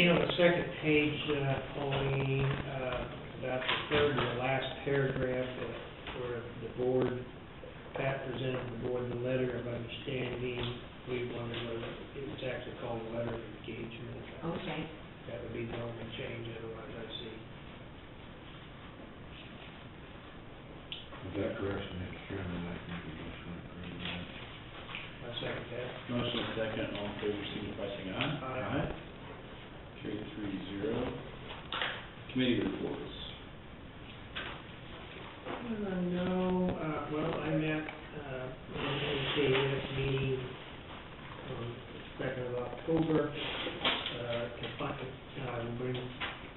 on the second page, Pauline, about the third and the last paragraph, where the board, Pat presented the board the letter of understanding. We wondered whether it was actually called a letter of engagement. Okay. That would be the only change, otherwise I see. With that correction, Mr. Chairman, I think we just went through that. I second that. Motion is second, all in favor, signify by saying aye. Aye. Carried 3-0. Committee reports. No, well, I met, in the KS meeting on the 2nd of October. I will bring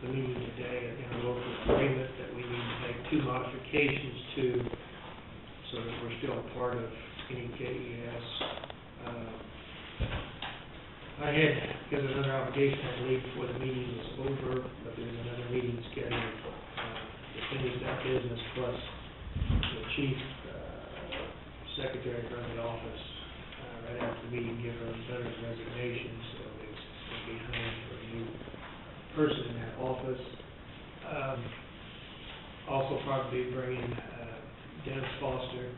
the meeting today in a local agreement that we need to make 2 modifications to, so that we're still part of NEKES. I had, because of another obligation, I believe, before the meeting was over, but there's another meeting scheduled to finish that business, plus the chief secretary from the office, right after the meeting, give her letter of resignation, so it's behind for a new person in that office. Also probably bringing Dennis Foster.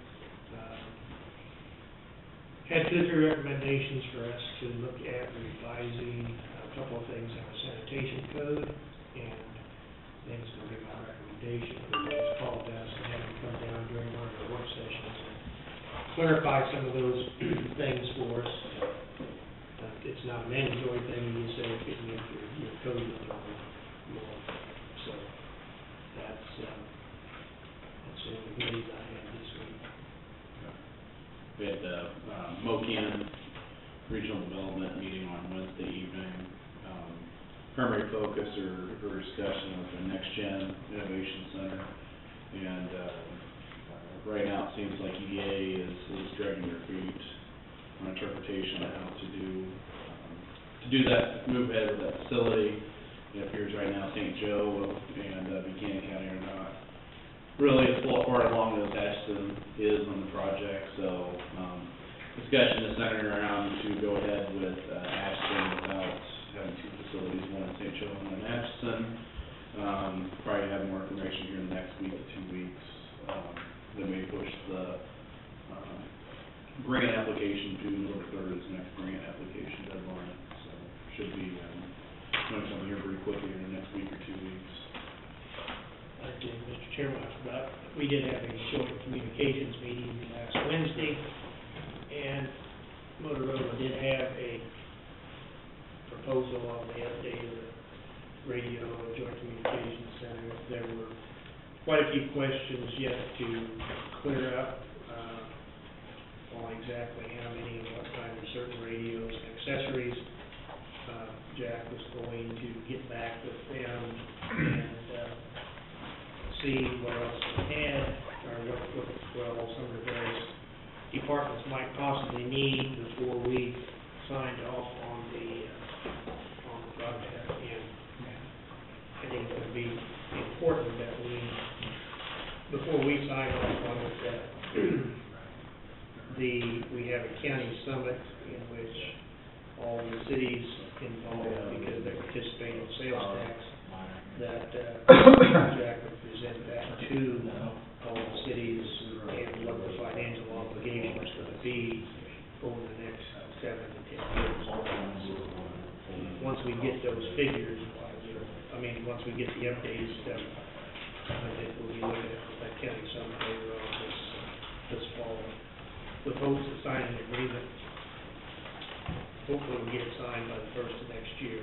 Had 2 or 3 recommendations for us to look at revising a couple of things in our sanitation code, and then it's going to be my recommendation. He's called us and had him come down during one of the work sessions and clarify some of those things for us. It's not a mandatory thing, you say it can make your code a little more. So that's the only news I had this week. We had the MOCAN Regional Development meeting on Wednesday evening. Primary focus or discussion was the Next Gen Innovation Center. And right now it seems like EDA is dragging their feet on interpretation of how to do that, move ahead with that facility. It appears right now St. Joe and Buchanan County are not really as far along as Ashton is on the project, so discussion is centered around to go ahead with Ashton without having 2 facilities, one in St. Joe and one in Ashton. Probably have more information here in the next week to 2 weeks. They may push the grant application to November 3rd is the next grant application deadline, so should be going to come here pretty quickly in the next week or 2 weeks. Again, Mr. Chairman, I forgot, we did have a short communications meeting last Wednesday, and Motorola did have a proposal on the update of the radio joint communications center. There were quite a few questions yet to clear up on exactly how many and what kind of certain radios and accessories. Jack was going to get back with them and see what else we had, or what some of the various departments might possibly need before we signed off on the project. And I think it would be important that before we sign off on it, that we have a county summit in which all the cities involved, because they participate in sales tax, that Jack would present that to all the cities and what the financial obligations would be over the next 7 to 10 years. Once we get those figures, once we get the updated stuff, I think we'll be looking at that county summit later on this fall. With hopes of signing an agreement, hopefully we'll get it signed by the 1st of next year.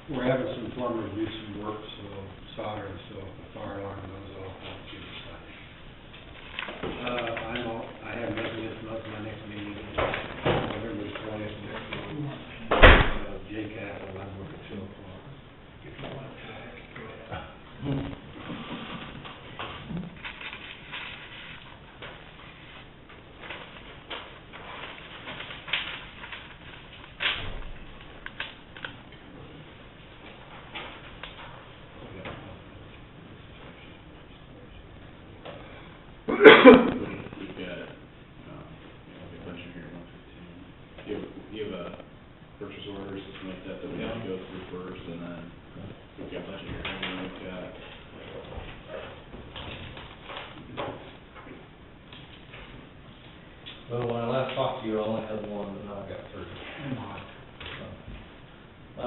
We're having some plumbers do some work, so soldering, so if the fire alarm goes off, I'll keep it signed. I have nothing this month, my next meeting is November 20th next month. JCAP, and I'm working 2 o'clock. If you want to, go ahead. Well, when I last talked to you, I only had one, but now I got three. So,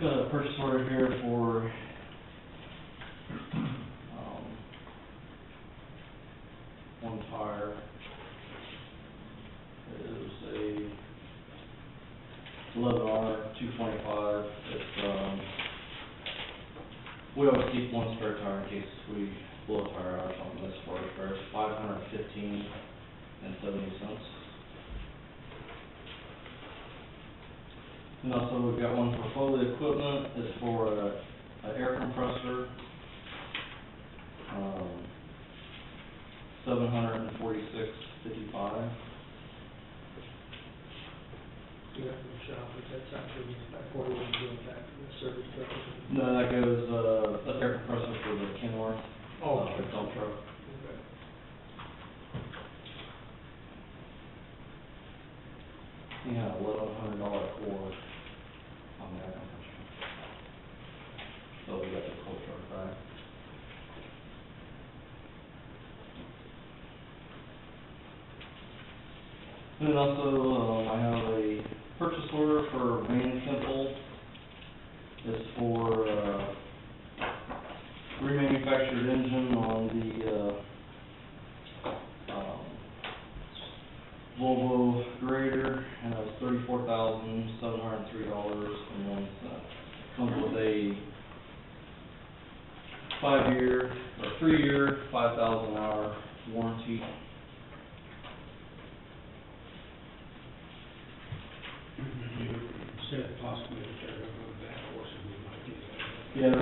got a purchase order here for, one tire. It is a 11R 225. It's, we always keep one spare tire in case we blow a tire out or something. This for it. It's $515.70. And also we've got one for Foley equipment. It's for an air compressor. $746.55. You got from Shoppers, that's actually back order when you go back to the service truck. No, that goes, the air compressor for the Kenworth. Oh, The dump truck. Okay. You had $1,100 cord on the air compressor. So we got the cold truck back. And then also, I have a purchase order for Van Temple. It's for, remanufactured engine on the, Volvo Grader, and it was $34,703.01. Comes with a 5-year, or 3-year, 5,000-hour warranty. You said possibly that they're gonna go back horse and we might do that. Yeah,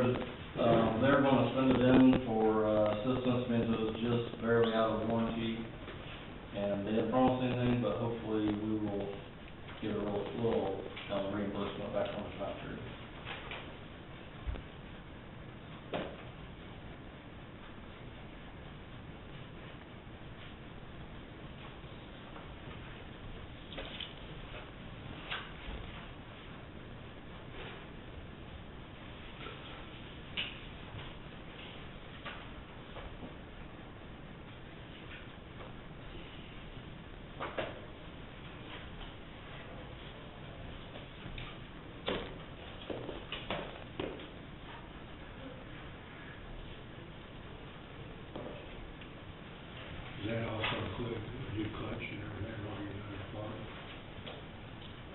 they're gonna send it in for, assistance, because it was just barely out of warranty. And they didn't promise anything, but hopefully we will get a little reimbursement back from the factory. Does that also include a new clutch and everything while you're doing it for it?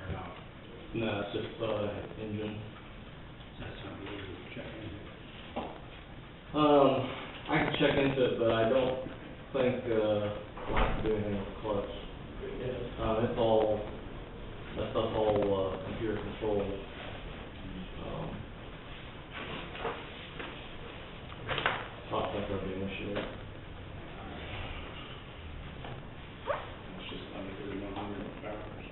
Or not? No, it's just, engine. Is that something we would check into? I can check into it, but I don't think, we'll have to do anything with the clutch. It's all, that stuff's all, computer controlled. So I think that'll be an issue. It's just under 3,100 hours.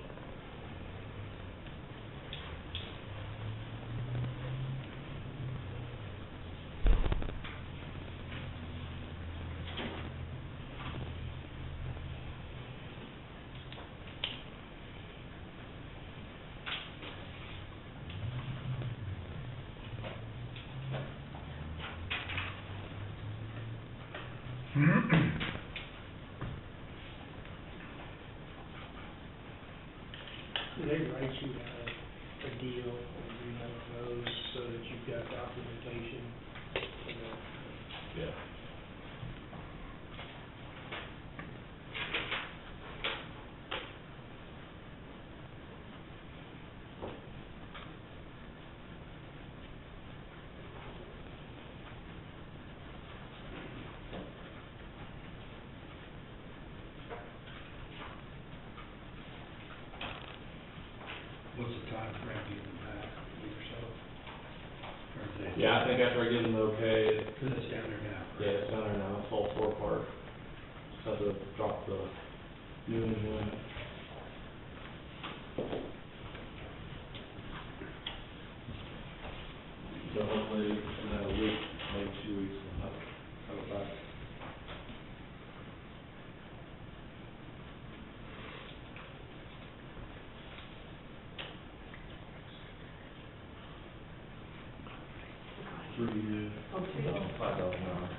Do they write you out a deal, or do you have those, so that you've got documentation? Yeah. What's the time frame getting back, a week or so? Or is it? Yeah, I think after I give them the okay, Cause it's down there now. yeah, it's down there now, it's all tore apart. Just have to drop the new engine in it. So hopefully, in a week, maybe 2 weeks, we'll have it back. $5 an hour.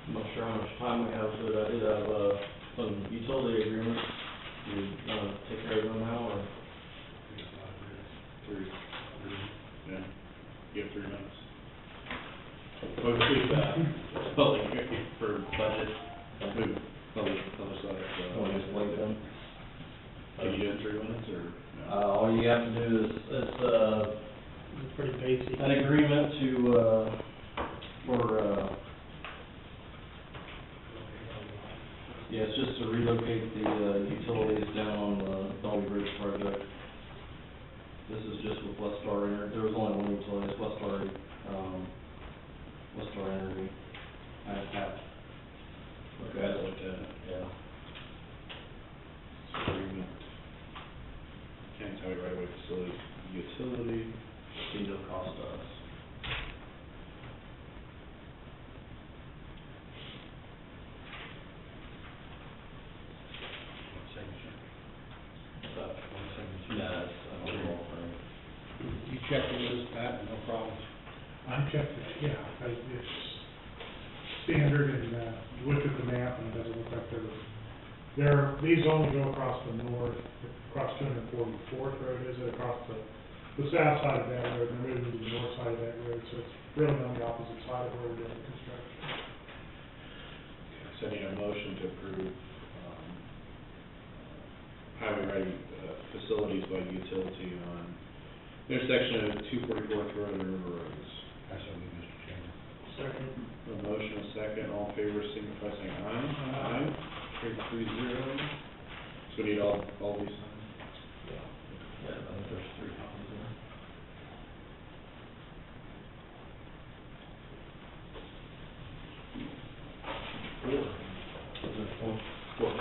I'm not sure how much time we have, but I did have, some utility agreements. You, take care of them now, or? Three. Yeah, you have 3 minutes. Well, it's, public, for budget, move, public side, Want to just wait them? Can you do it in 3 minutes, or? no? All you have to do is, It's pretty basic. an agreement to, yeah, it's just to relocate the, utilities down on the Dolly Bridge project. This is just with Westar Energy, there was only one utility, it's Westar, Westar Energy. I have, Okay, I looked at it. yeah. Agreement. Kansas Highway right away facility, utility. See, it'll cost us. Yeah, it's, all right. You checked the list, Pat, no problems. I checked it, yeah, it's standard and, looked at the map and it doesn't look like these only go across the north, across 244th Road, is it, across the south side of that road, and they're moving to the north side of that road, so it's really on the opposite side of where we're doing the construction. So I need a motion to approve, highway right, facilities by utility on intersection of 244th Road and River Roads. That's what we, Mr. Chairman. Second. A motion, a second, all in favor, signify by saying aye. Aye. Carried 3-0. So we need all these signed? Yeah, I think there's 3 copies there. Four.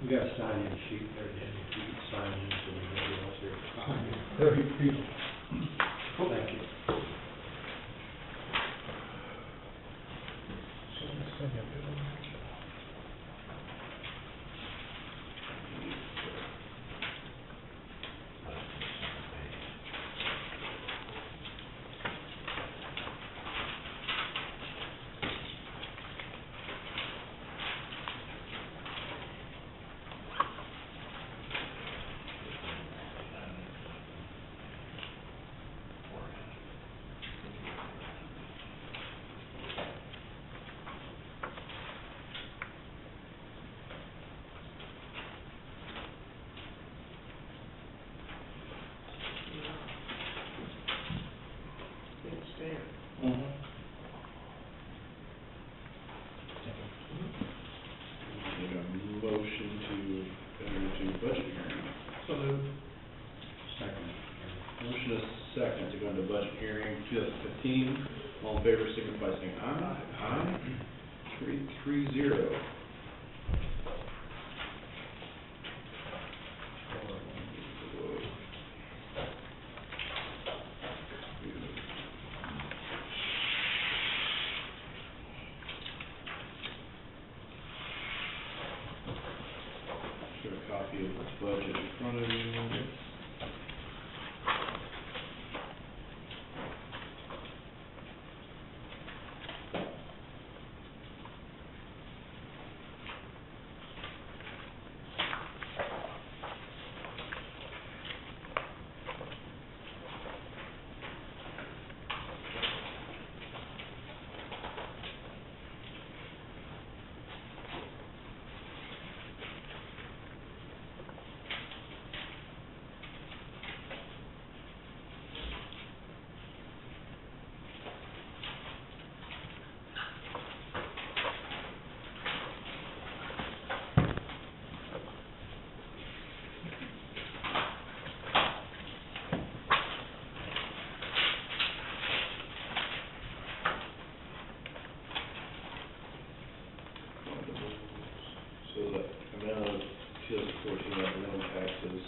We got a sign-in sheet there, Dan, if you could sign in, so we know what's here. Thank you. Need a motion to enter into budget hearing. So moved. Second. Motion is second to go into budget hearing 2015. All in favor, signify by saying aye. Aye. Carried 3-0. Got a copy of the budget in front of you. 14, we have loan taxes,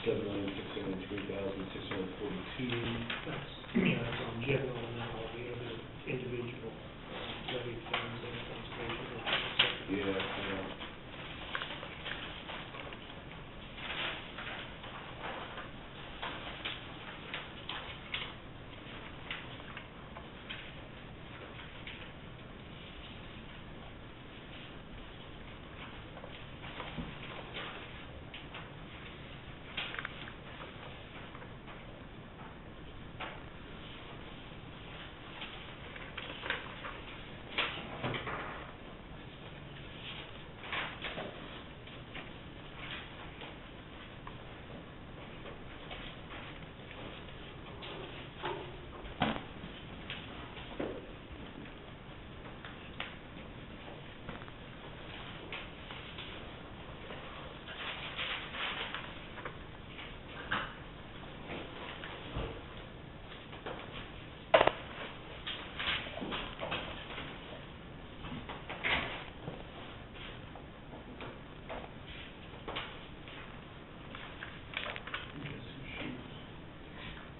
$7,603,642. That's, that's on general and then all the other individual levy funds and conservation. Yeah.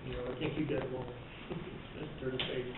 You know, I think you got one, that's 30 pages.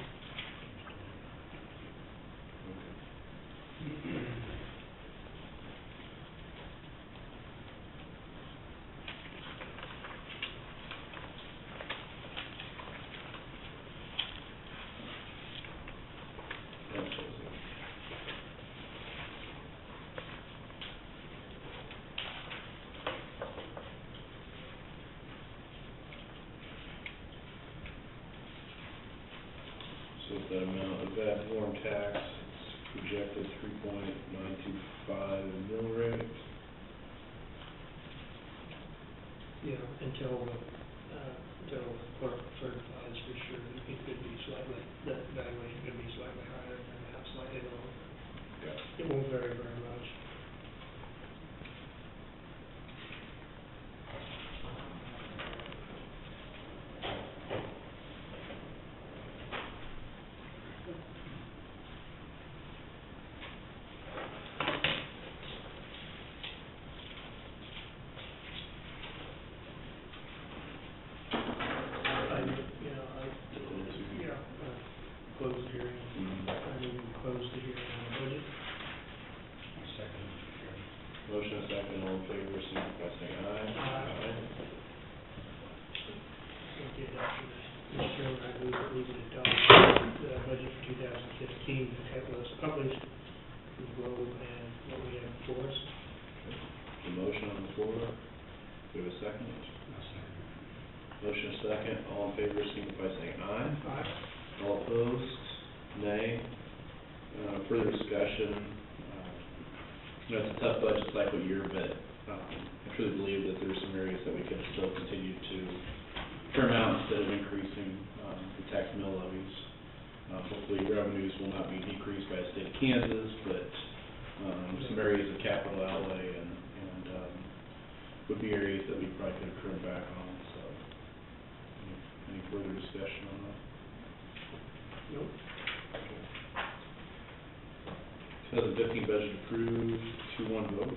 So the amount of ad valorem tax, it's projected 3.925 mill rate. Yeah, until the clerk certifies for sure, it could be slightly, that valuation could be slightly higher than that, slightly lower. It won't vary very much. Close the hearing. I mean, close the hearing on the budget. Second, Mr. Chairman. Motion and second, all in favor, signify by saying aye. Okay, Mr. Chairman, I move that we would adopt the budget for 2015 that was published in the Globe and what we have before us. The motion on the floor, do we have a second? Motion and second, all in favor, signify by saying aye. Aye. All opposed, nay. Further discussion, you know, it's a tough budget cycle year, but I truly believe that there's some areas that we could still continue to trim out instead of increasing the tax mill levies. Hopefully revenues will not be decreased by the state of Kansas, but some areas of capital outlay and would be areas that we probably could have trimmed back on, so. Any further discussion on that? Nope. 2015 budget approved, 2-1 vote.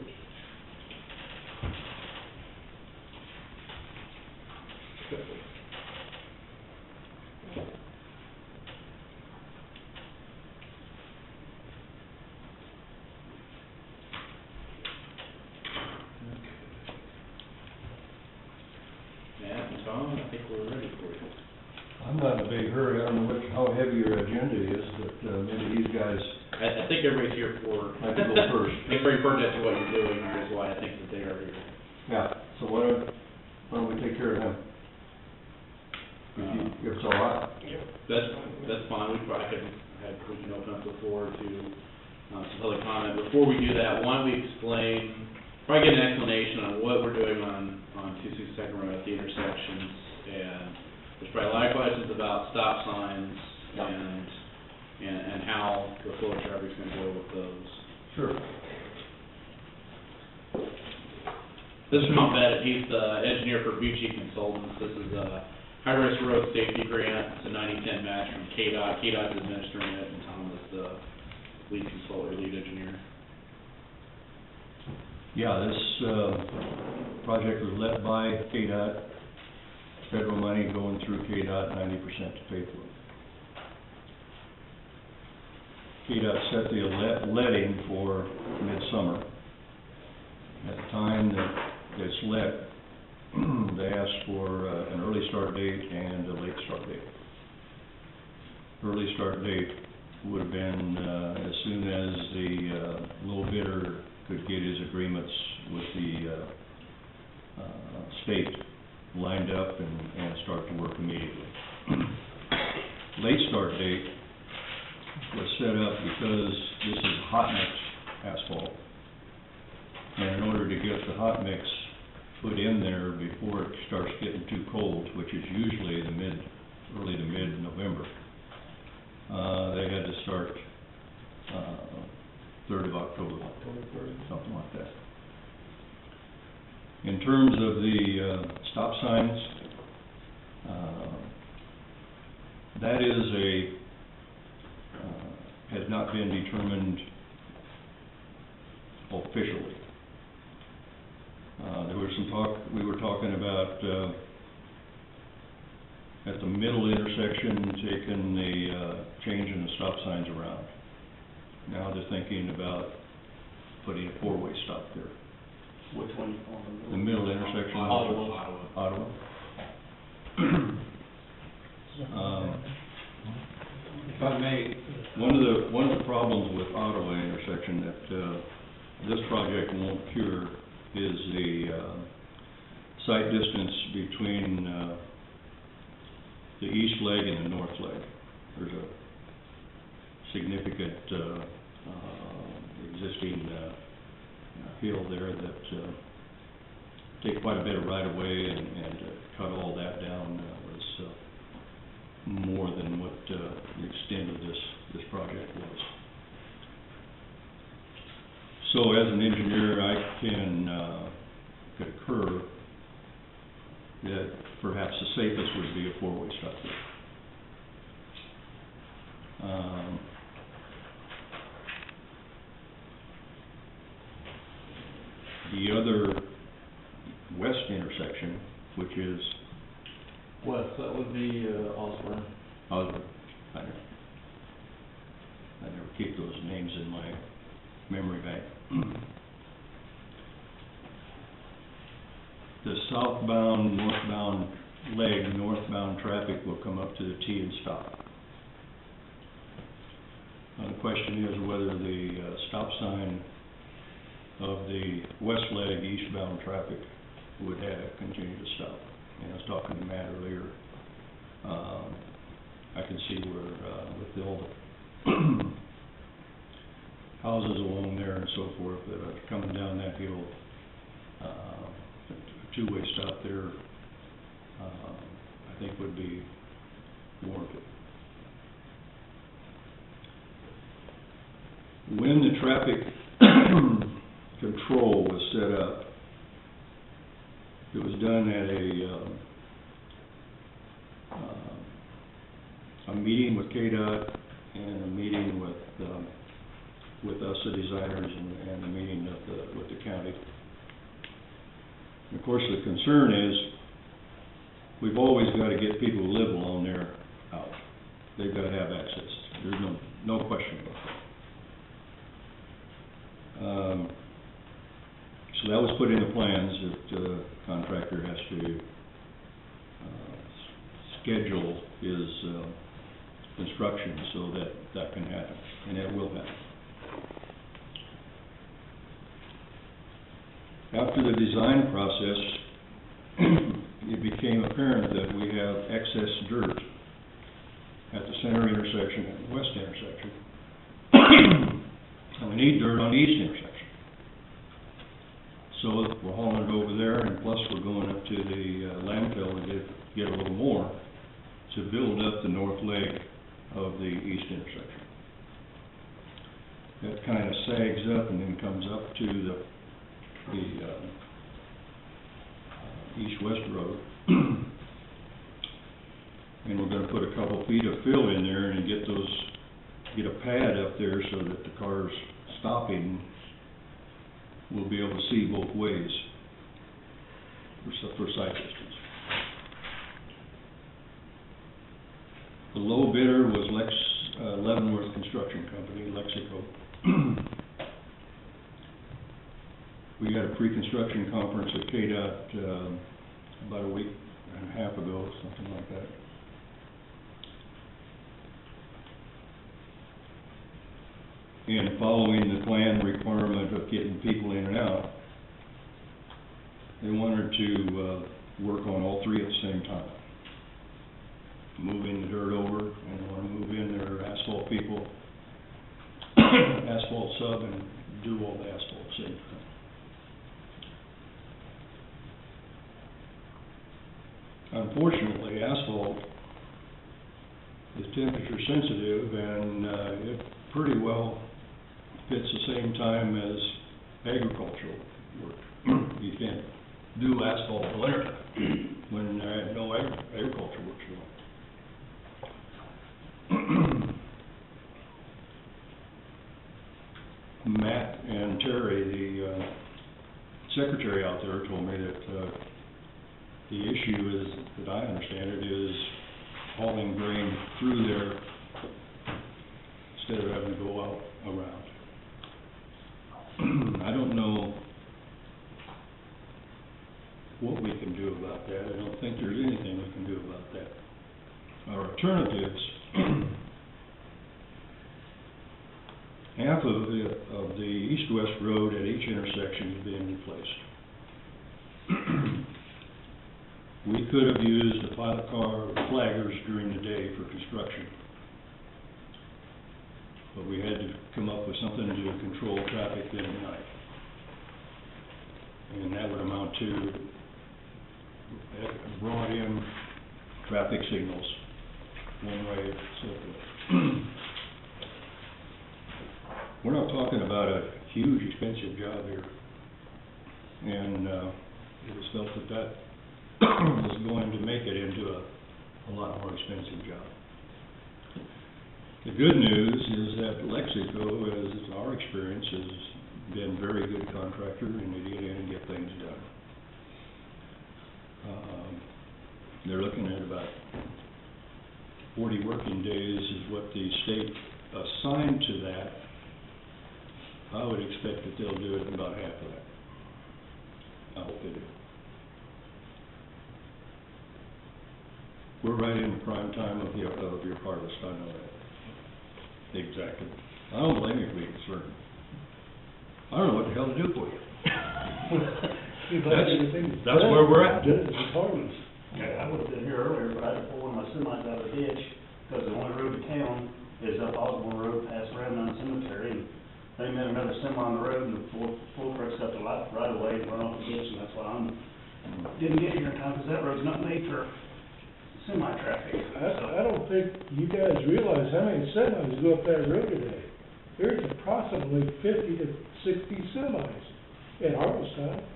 Matt and Tom, I think we're ready for you. I'm not in a big hurry, I don't know how heavy your agenda is, but maybe these guys I think everybody's here for. like to go first. It's very pertinent to what you're doing, is why I think that they are here. Yeah, so why don't we take care of them? If it's all right. That's fine, we can open up the floor to some public comment. Before we do that, why don't we explain, probably get an explanation on what we're doing on 262nd Road at the intersections, and there's probably a lot of questions about stop signs and how the flow of traffic's gonna go with those. Sure. This is Tom Bennett, he's the engineer for Bucci Consultants. This is a high-risk road safety grant. It's a 90-10 match from KDOT. KDOT's administering it, and Tom is the lead consultant, or lead engineer. Yeah, this, project was led by KDOT, federal money going through KDOT, 90% to pay for it. KDOT set the letting for midsummer. At the time that it's let, they asked for an early start date and a late start date. Early start date would have been as soon as the low bidder could get his agreements with the state lined up and start to work immediately. Late start date was set up because this is hot mix asphalt. And in order to get the hot mix put in there before it starts getting too cold, which is usually early to mid-November, they had to start 3rd of October, something like that. In terms of the stop signs, that is has not been determined officially. There was some talk, we were talking about at the middle intersection, taking changing the stop signs around. Now they're thinking about putting a 4-way stop there. Which one? The middle intersection. Ottawa. If I may, One of the problems with Ottawa intersection that this project won't cure is the sight distance between the east leg and the north leg. There's a significant existing hill there that take quite a bit of right of way, and cut all that down was more than what the extent of this project was. So as an engineer, I can concur that perhaps the safest would be a 4-way stop there. The other west intersection, which is West, that would be Osborne. Osborne, I never keep those names in my memory bank. The southbound, northbound leg, northbound traffic will come up to the T and stop. Now the question is whether the stop sign of the west leg, eastbound traffic would have continue to stop. And I was talking to Matt earlier. I can see where with all the houses along there and so forth that are coming down that hill, a 2-way stop there, I think would be warranted. When the traffic control was set up, it was done at a meeting with KDOT and a meeting with us, the designers, and a meeting with the county. And of course, the concern is we've always got to get people who live along there out. They've got to have access. There's no question about that. So that was put in the plans that the contractor has to schedule his construction so that can happen, and it will happen. After the design process, it became apparent that we have excess dirt at the center intersection and the west intersection. And we need dirt on the east intersection. So we're hauling it over there, and plus we're going up to the landfill to get a little more to build up the north leg of the east intersection. That kind of sags up and then comes up to the east-west road. And we're gonna put a couple feet of fill in there and get a pad up there so that the cars stopping will be able to see both ways for sight distance. The low bidder was Leavenworth Construction Company, Lexico. We had a pre-construction conference at KDOT about a week and a half ago, something like that. And following the plan requirement of getting people in and out, they wanted to work on all three at the same time. Moving the dirt over, and they want to move in their asphalt people, asphalt sub, and do all the asphalt at the same time. Unfortunately, asphalt is temperature sensitive, and it pretty well fits the same time as agricultural work. You can't do asphalt in the winter when no agriculture work's going. Matt and Terry, the secretary out there, told me that the issue is, that I understand it, is hauling grain through there instead of having to go out around. I don't know what we can do about that. I don't think there's anything we can do about that. Our alternatives, half of the east-west road at each intersection is being replaced. We could have used a pilot car or flaggers during the day for construction, but we had to come up with something to control traffic then at night. And that would amount to brought in traffic signals, one way, so forth. We're not talking about a huge expensive job here, and it was felt that that was going to make it into a lot more expensive job. The good news is that Lexico, as our experience, has been a very good contractor, and they get in and get things done. They're looking at about 40 working days is what the state assigned to that. I would expect that they'll do it in about half of that. I hope they do. We're right in the prime time of your harvest, I know that. Exactly. I don't blame you for being concerned. I don't know what the hell to do for you. That's where we're at. Yeah, I would have been here earlier, but I had to pull one of my semis out of the ditch, because the only road to town is up Osborne Road past Ramnon Cemetery, and they met another semi on the road, and the full trucks got the right of way and run off the ditch, and that's why didn't get here in time, because that road's not made for semi-traffic. I don't think you guys realize how many semis go up that road today. There's approximately 50 to 60 semis at harvest time.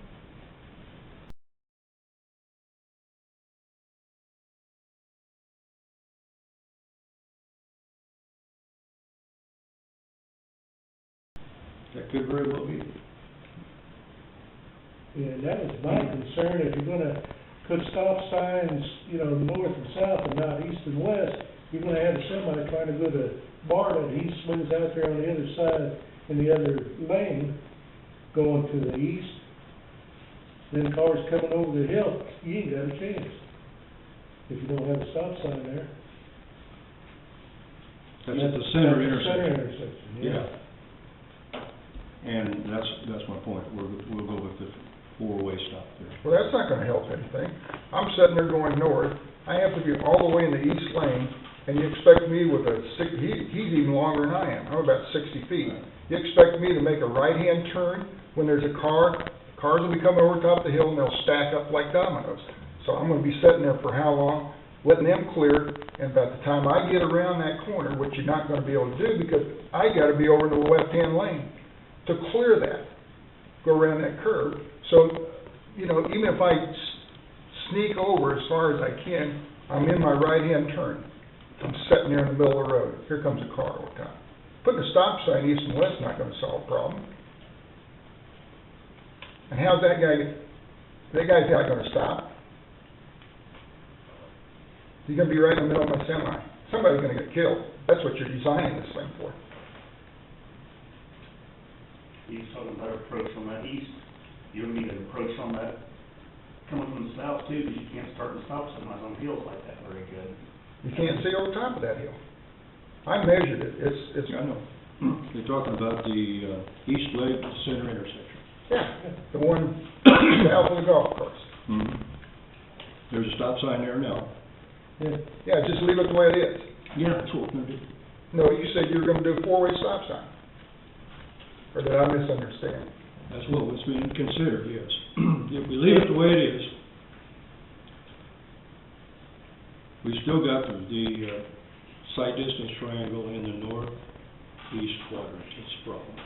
That could very well be. And that was my concern, if you're gonna put stop signs, north and south and not east and west, you're gonna have a semi trying to go to Bartlett, he swings out there on the other side in the other lane, going to the east, then cars coming over the hill, you ain't got a chance, if you don't have a stop sign there. That's at the center That's the center intersection. intersection, Yeah. And that's my point. We'll go with the four-way stop there. Well, that's not gonna help anything. I'm sitting there going north, I have to be all the way in the east lane, and you expect me with he's even longer than I am, I'm about 60 feet. You expect me to make a right-hand turn when there's a cars will be coming over top the hill and they'll stack up like dominoes. So I'm gonna be sitting there for how long? Letting them clear, and by the time I get around that corner, which you're not gonna be able to do because I gotta be over in the left-hand lane to clear that, go around that curve. So, even if I sneak over as far as I can, I'm in my right-hand turn. I'm sitting there in the middle of the road. Here comes a car all the time. Putting a stop sign east and west is not gonna solve the problem. And how's that guy's not gonna stop? He's gonna be right in the middle of my semi. Somebody's gonna get killed. That's what you're designing this thing for. He's talking about approach from that east. You don't need an approach on that coming from the south too, because you can't start and stop semis on hills like that very good. You can't see over top of that hill. I measured it. It's, I know. They're talking about the east leg center intersection. yeah, the one south of the golf course. Mhm. There's a stop sign there now. Yeah, just leave it the way it is. Yeah, that's what we're gonna do. No, you said you were gonna do a four-way stop sign. Or did I misunderstand? That's what was being considered, yes. If we leave it the way it is, we still got the sight distance triangle in the northeast quadrant, that's the problem.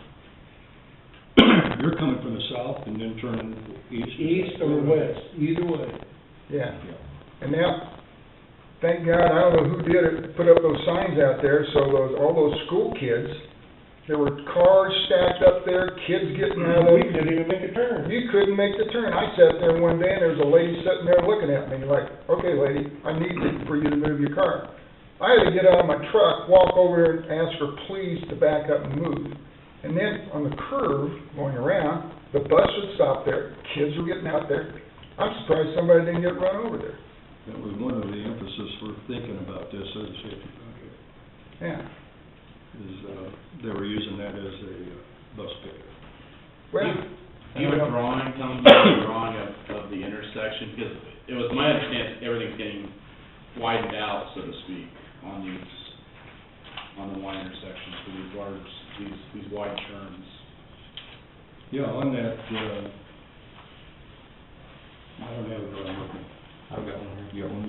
You're coming from the south and then turning east. East or west, either way. Yeah. And now, thank God, I don't know who did it, put up those signs out there, so all those school kids, there were cars stacked up there, kids getting out of We them. couldn't even make a turn. You couldn't make the turn. I sat there one day and there was a lady sitting there looking at me like, okay, lady, I need for you to move your car. I had to get out of my truck, walk over there and ask her please to back up and move. And then on the curve, going around, the bus would stop there, kids were getting out there. I'm surprised somebody didn't get run over there. That was one of the emphasis for thinking about this as a safety project, Yeah. is they were using that as a bus pickup. Well, Do you have a drawing, tell me a drawing of the intersection? Because it was my understanding everything's getting widened out, so to speak, on the wide intersections for these large, these wide turns. Yeah, on that, I don't have it on with me. I've got one here. You got one?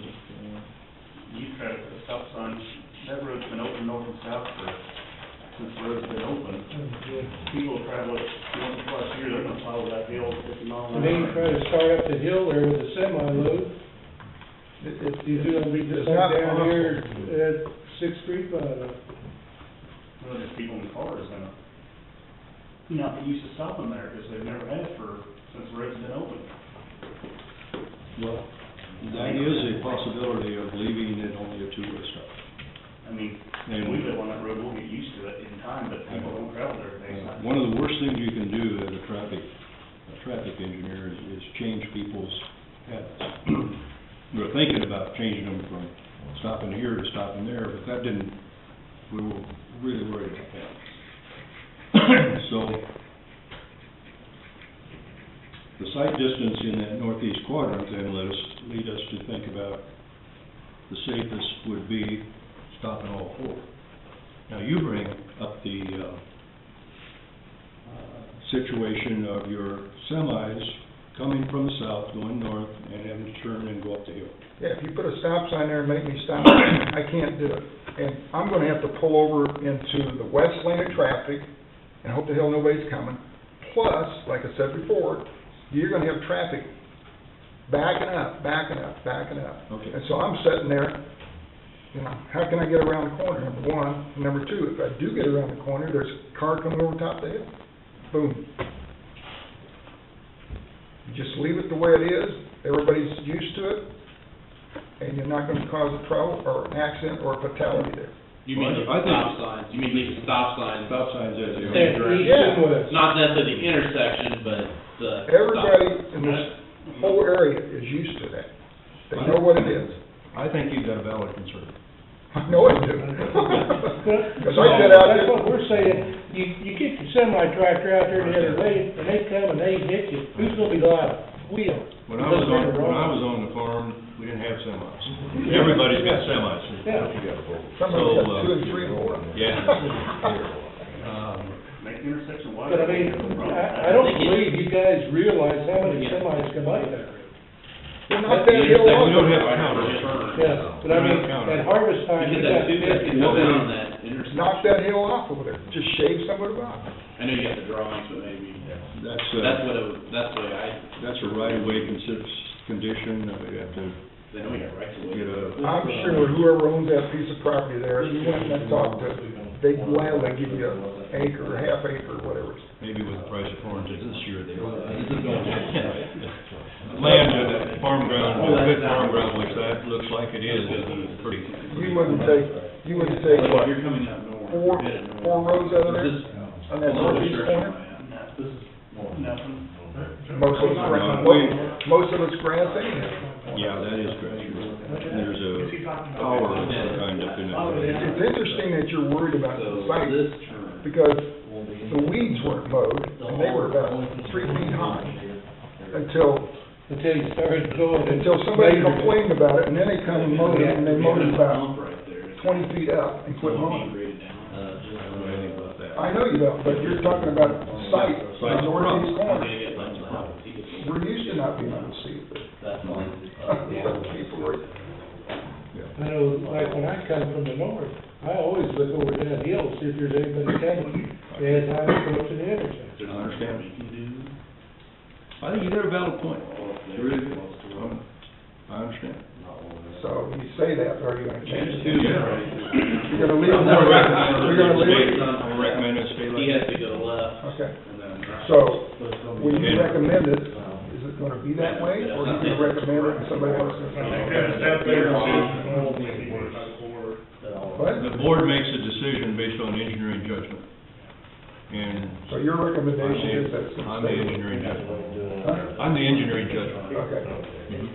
You try to put a stop sign, that road's been open north and south since the road's been open. People travel it once or twice a year, they're gonna follow that hill 50 miles an And then you hour. try to start up the hill there with a semi load, you're gonna be just It's like not down possible. here at Sixth Street, Well, there's people in the cars gonna not be used to stopping there, because they've never had since the road's been open. Well, that is a possibility of leaving it only a two-way stop. I mean, And- we live on that road, we'll get used to it in time, but people don't travel there every day. One of the worst things you can do as a traffic engineer is change people's habits. We were thinking about changing them from stopping here to stopping there, but that didn't, we were really worried about that. So, the sight distance in that northeast quadrant then lead us to think about the safest would be stopping all four. Now, you bring up the situation of your semis coming from the south, going north, and having to turn and go up the hill. yeah, if you put a stop sign there and make me stop, I can't do it. And I'm gonna have to pull over into the west lane of traffic and hope the hell nobody's coming. Plus, like I said before, you're gonna have traffic backing up. Okay. And so I'm sitting there, you know, how can I get around the corner, number one? And number two, if I do get around the corner, there's a car coming over top of the hill. Boom. You just leave it the way it is, everybody's used to it, and you're not gonna cause a trouble or an accident or a fatality there. You mean the I think- stop signs, you mean leave the stop signs? Stop signs as they at are. east Yeah. and west. Not necessarily the intersection, but the. Everybody in this whole area is used to that. They know what it is. I think you've got a valid concern. I know I do. Because I sit out That's there, what we're saying, you get your semi-tractor out there the other day, and they come and they hit you, who's gonna be liable? We are. When I was on the farm, we didn't have semis. Everybody's got semis. Yeah. somebody's got So, 2 and 3 and 4. Yeah. Make the intersection wider. But I mean, I don't believe you guys realize how many semis come by that road. Well, not that hill We off. don't have counters. Yeah, but I mean, at harvest time, You you get got that two fifty fifty. coming on that intersection. Knock that hill off over there, just shave somebody off. I know you got the drawings, but maybe, That's that's the way that's a right-of-way condition, we have to they know you got rights of way. get a. I'm sure whoever owns that piece of property there, you went and talked to they gladly give you an acre, or half acre, or whatever. Maybe with the price of corn this year, they will. Land, farm ground, good farm ground, which that looks like it is pretty. You wouldn't take what, You're coming up north. four rows out of there? On that northeast corner? This is nothing. Most of it's grass, most of it's grass anyhow. Yeah, that is correct. There's a power kind up in it. It's interesting that you're worried about the site, This term. because the weeds weren't mowed, and they were about 3 feet high, until you started going. somebody complained about it, and then they come and mowed it, and they mowed it about Right there. 20 feet up and quit mowing. Graded down. I don't know anything about that. I know you don't, but you're talking about site, Site's the northeast corner. Yeah. We're used to not being able to see it, but people are, I know, like when I come from the north, I always look over that hill, see if there's anybody coming, as I approach the intersection. I understand. I think you got a valid point. You really do. I understand. so you say that, are you gonna change it? Yeah. You're gonna leave it? I'm gonna recommend You're gonna leave it? I'm gonna recommend it stay like He has that. to go left Okay, and then right. so, when you recommend it, is it gonna be that way, or are you gonna recommend it and somebody else is gonna? What? The board makes a decision based on engineering judgment. And So your recommendation is that? I'm the engineering judgment. Huh? I'm the engineering judgment. Okay,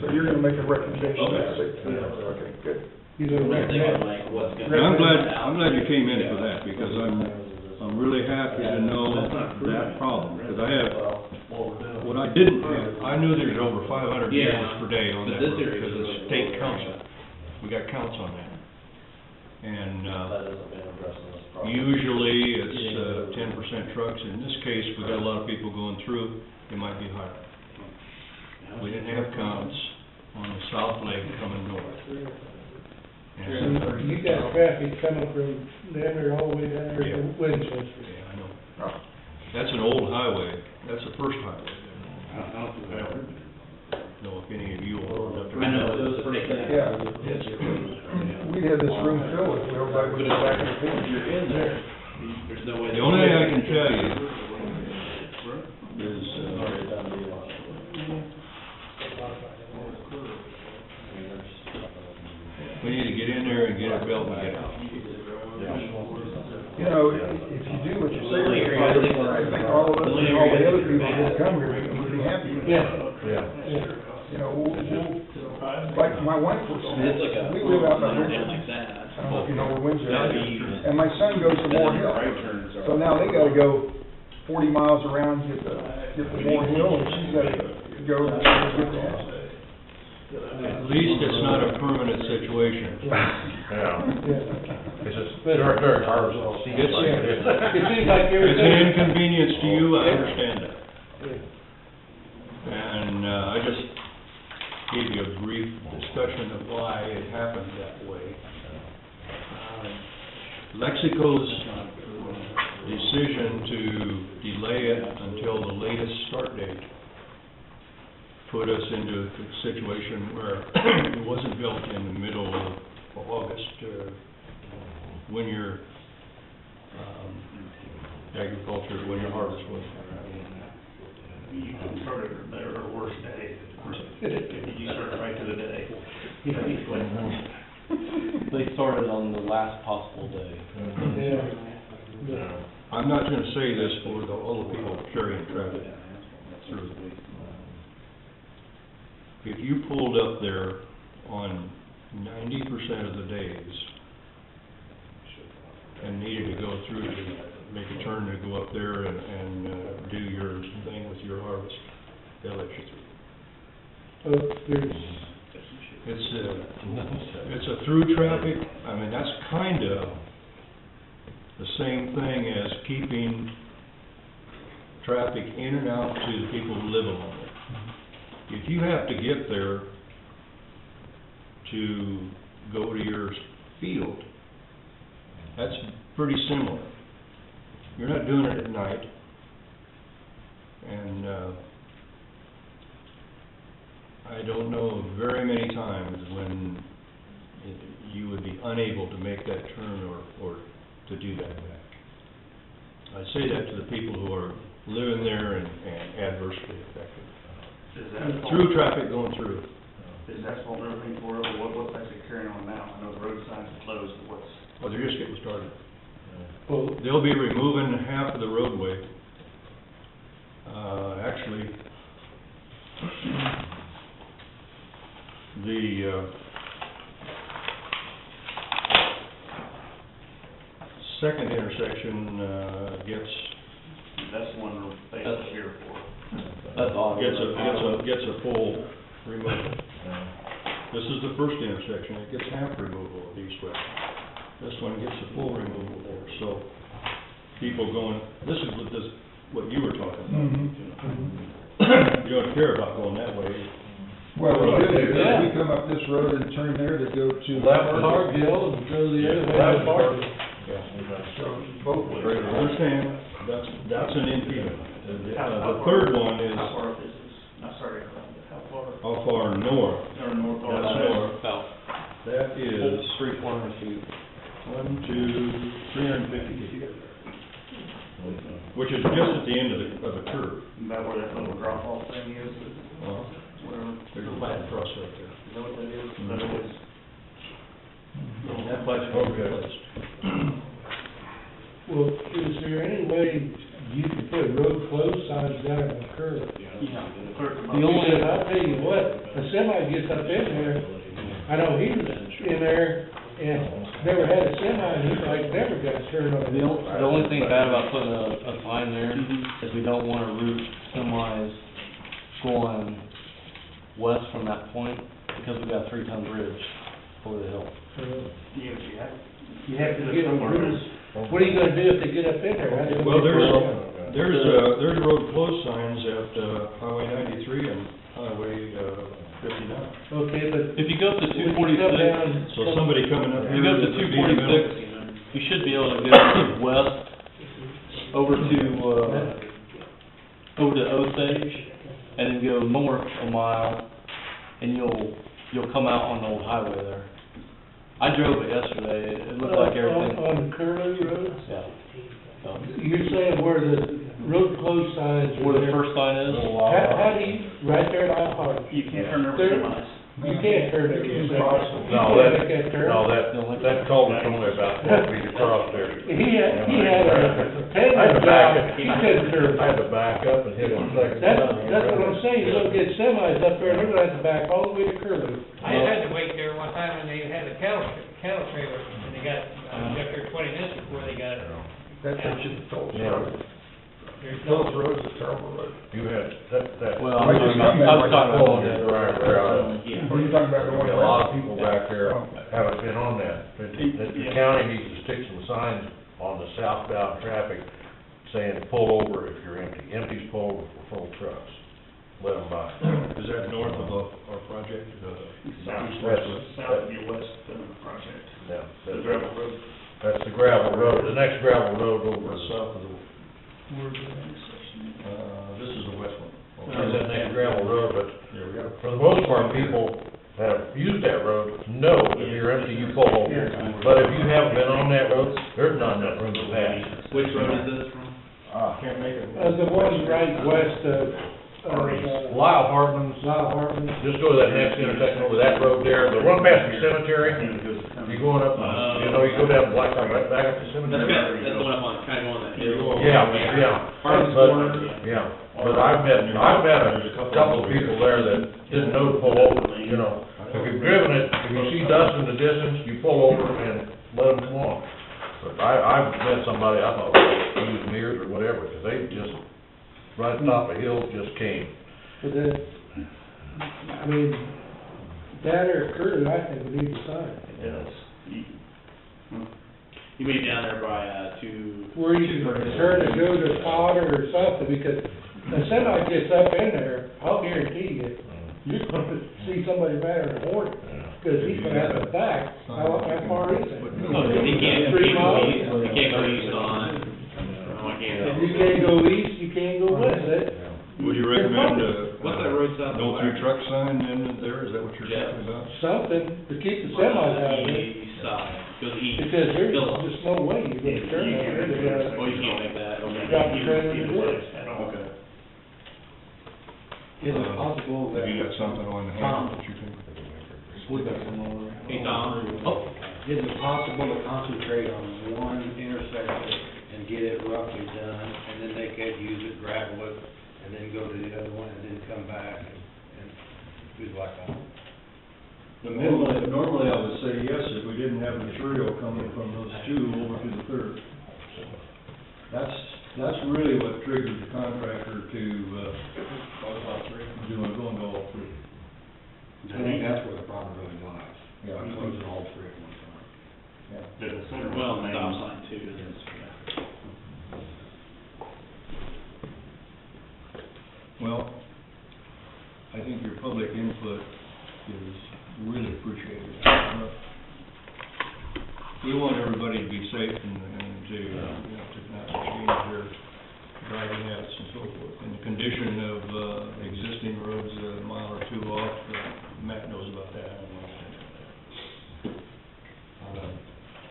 so you're gonna make a recommendation, okay, good. You know, We're thinking recommend, like what's gonna. And I'm glad you came in for that, because I'm really happy to know that problem, because I have, what I didn't have, I knew there was over 500 Yeah. vehicles per day on But that this road, area because is it's really state rural council. area. We got counts on that. And, That hasn't been addressed in this project. usually it's, 10% trucks. In this case, we got a lot of people going through, it might be higher. We didn't have counts on the south leg coming north. And, you got traffic coming from Denver all the way down there to Yeah. Winchester. yeah, I know. That's an old highway, that's the first highway there. I don't think I ever. Know if any of you all up there. I know, it was pretty. Yeah. We had this room filled with, everybody was back in the field. You're in there, there's no way. The only thing I can tell you is, we need to get in there and get it built and get out. You know, if you do what you say, I think all of us and all the other people that come here would be happy with it. You know, like my wife was, It's like a. we live out by Like Windsor. that. I don't know if you know where Windsor That'd is. be- And my son goes to Moore Hill. Right turns are. So now they gotta go 40 miles around, get the Moore Hill, and she's gotta go get that. At least it's not a permanent situation. It's just very hard to see. It's, It seems like it's everything. an inconvenience to you, I understand that. And, I just gave you a brief discussion of why it happened that way. Lexico's decision to delay it until the latest start date put us into a situation where it wasn't built in the middle of August, when your, agriculture, when your harvest was. You can start it a better or worse day. If you start it right to the day. They started on the last possible day. I'm not gonna say this for all the people carrying traffic through. If you pulled up there on 90% of the days and needed to go through to make a turn to go up there and do your thing with your harvest, they'll let you through. It's a through traffic, I mean, that's kinda the same thing as keeping traffic in and out to the people who live along it. If you have to get there to go to your field, that's pretty similar. You're not doing it at night, and, I don't know very many times when you would be unable to make that turn or to do that. I say that to the people who are living there and adversely affected. Is asphalt, Through traffic going through. is asphalt and everything for it, or what's actually carrying on now? I know the road signs are closed, but what's? Well, they're just getting started. Well, They'll be removing half of the roadway. Actually, the, second intersection, That's the one we're basically here for. That's all. gets a full removal. This is the first intersection, it gets half removal of east-west. This one gets a full removal there, so people going, this is what you were talking about. You don't care about going that way. Well, we do, Yeah. we come up this road and turn there to go to. Cargill and go the other way to Barton. So, both ways. I understand, that's an impediment. The third one is, How far is this? I'm sorry, how far? how far north? Or north or That's south? north. About That is 300 feet. 350 feet. Which is just at the end of the curve. Is that where that little drop off thing is? Whatever. There's a line across right there. Is that what that is? That is. That pipe's been replaced. Well, is there any way you can put road closed signs down on the curb? Yeah. The only, I'll tell you what, a semi gets up in there, I know he was in there and never had a semi, and he like never got turned on. The only thing bad about putting a sign there is we don't wanna route semis going west from that point, because we've got a 3-ton bridge over the hill. You have to get them roofs. What are you gonna do if they get up in there? How do you Well, get around? there's road closed signs at Highway 93 and Highway 59. Okay, but. If you go up to when you come 246, down- So somebody coming up if here. you go up to that would be in the 246, you should be able to go west over to Osage, and then go north a mile, and you'll come out on the old highway there. I drove it yesterday, it looked like everything, On Curlew Road? yeah. You're saying where the road closed signs are Where the there? first sign is, How do you, right there at Alpine? You can't turn over There- semis. You can't turn it. You No, can't make that turn. that culvert's only about 4 feet across there. He had a pavement job, he couldn't turn. I had to back up and hit on second. That's what I'm saying, you're gonna get semis up there, and they're gonna have to back all the way to Curlew. I had to wait there one time when they had the cattle trailer, and they got, I was up there 20 minutes before they got it. That's what you told me. There's Those no, roads are terrible road. You had, that. well, I was talking about Right there. What are you talking about, the one? A lot of people back there haven't been on that. The county needs to stick some signs on the southbound traffic saying, pull over if you're empty. Empties pull over for full trucks. Let them by. Is that north of our project? South of your west project. Yeah, The gravel road. that's the gravel road. The next gravel road over is South of the, this is the west one. that next gravel road, but There we go. for the most part, people that have used that road know if you're empty, you pull over. But if you haven't been on that road, there's not enough room to pass. Which road is this from? Can't make it. The one right west of, Lyle Hardman's, Lyle Hartman. just go to that next intersection over that road there, the one past the cemetery, you're going up, you go down Blacktop, right back up the That's cemetery. the one up on, kind of on that hill. Yeah. Harvest But- corner. Yeah, but I've met a couple of people there that didn't know to pull over, you know. If you've driven it, if you see dust in the distance, you pull over and let them come on. But I've met somebody, I thought, used mirrors or whatever, because they just, right at the top of the hill, just came. But then, I mean, that or Curlew, I think we need to sign. You may be down there by, two. Where you can turn and go to Potter or something, because the semi gets up in there, I'll guarantee you, you're gonna see somebody better than Horton, because he's gonna have to back, how far is it? He can't, 3 miles? he can't go east on, I can't. If you can't go east, you can't go west, Would you recommend, What's that road south of no through Black? truck sign in there, is that what you're Yeah. talking about? something to keep the semis out of it. side, goes east. Because there's Phillips. just no way you're gonna turn out there, they got Oh, you can't make that, okay. Drop the trailer in the ditch. Okay. Is it possible that? Have you got something on hand that you can? Hey, Tom. Is it possible to concentrate on one intersection and get it roughly done, and then they could use it, gravel it, and then go to the other one, and then come back and do like a... Normally I would say yes, if we didn't have material coming from those two over to the third. That's really what triggered the contractor to, going to all three. I think that's where the problem really lies. Yeah. Closing all three at one time. Yeah. Well, the stop sign too, is, Well, I think your public input is really appreciated. We want everybody to be safe and to, to not change their driving habits and so forth. And the condition of, existing roads a mile or two off, Matt knows about that.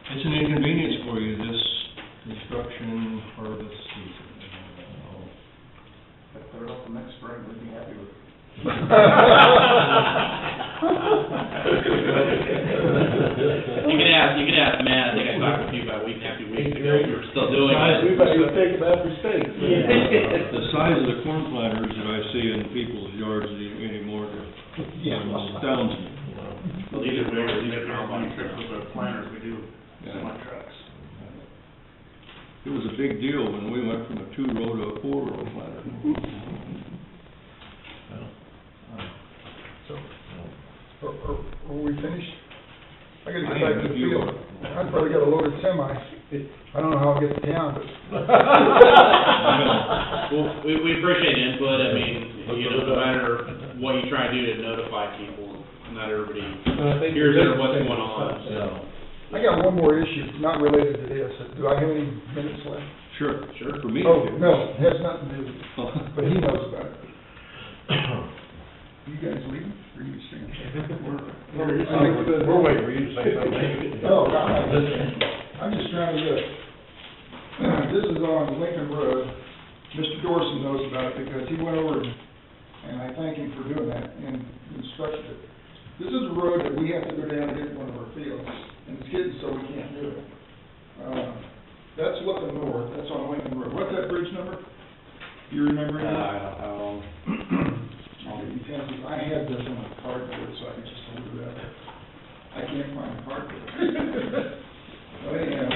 It's an inconvenience for you this construction harvest season. If they're up the next spring, we'd be happy with it. You can ask Matt, I think I talked with you about a week, 2 weeks ago, we were still doing it. We better even think about mistakes. The size of the corn planters that I see in people's yards anymore astounds me. Well, these are bigger, these are combine combine trips with the planters, we do semi trucks. It was a big deal when we went from a 2-row to a 4-row planter. Are we finished? I gotta get back to the field. I've probably got a loaded semi. I don't know how I'll get to town, but. Well, we appreciate the input, I mean, no matter what you try to do to notify people, not everybody hears what's going on, so. I got one more issue, not related to this. Do I have any minutes left? Sure, for me. Oh, no, it has nothing to do with it, but he knows about it. You guys leaving? Or you staying? We're waiting for you to say something. Oh, I'm just trying to look. This is on Lincoln Road. Mr. Dorsey knows about it because he went over and I thank him for doing that and instructed it. This is a road that we have to go down and hit one of our fields, and it's hidden, so we can't do it. That's looking north, that's on Lincoln Road. What's that bridge number? Do you remember it? I had this on a cardboard, so I could just hold it up. I can't find a cardboard. But anyhow,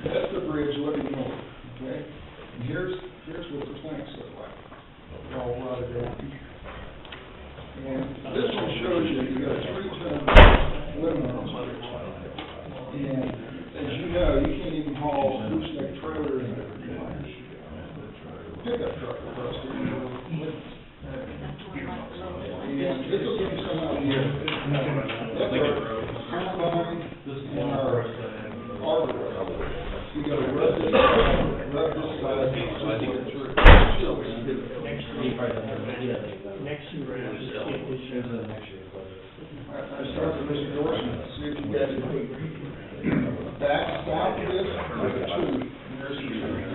that's the bridge looking north, okay? And here's what the planks look like. All rotted out. And this one shows you got a 3-ton limit on this bridge. And as you know, you can't even haul a gooseneck trailer in a pickup truck across the limits. And this will give you some idea. That's our line, this is our arbor road. We got to rub this side, I think it's true. I start with Mr. Dorsey, see if you guys agree. Back south of this, there's a 2, and there's 3.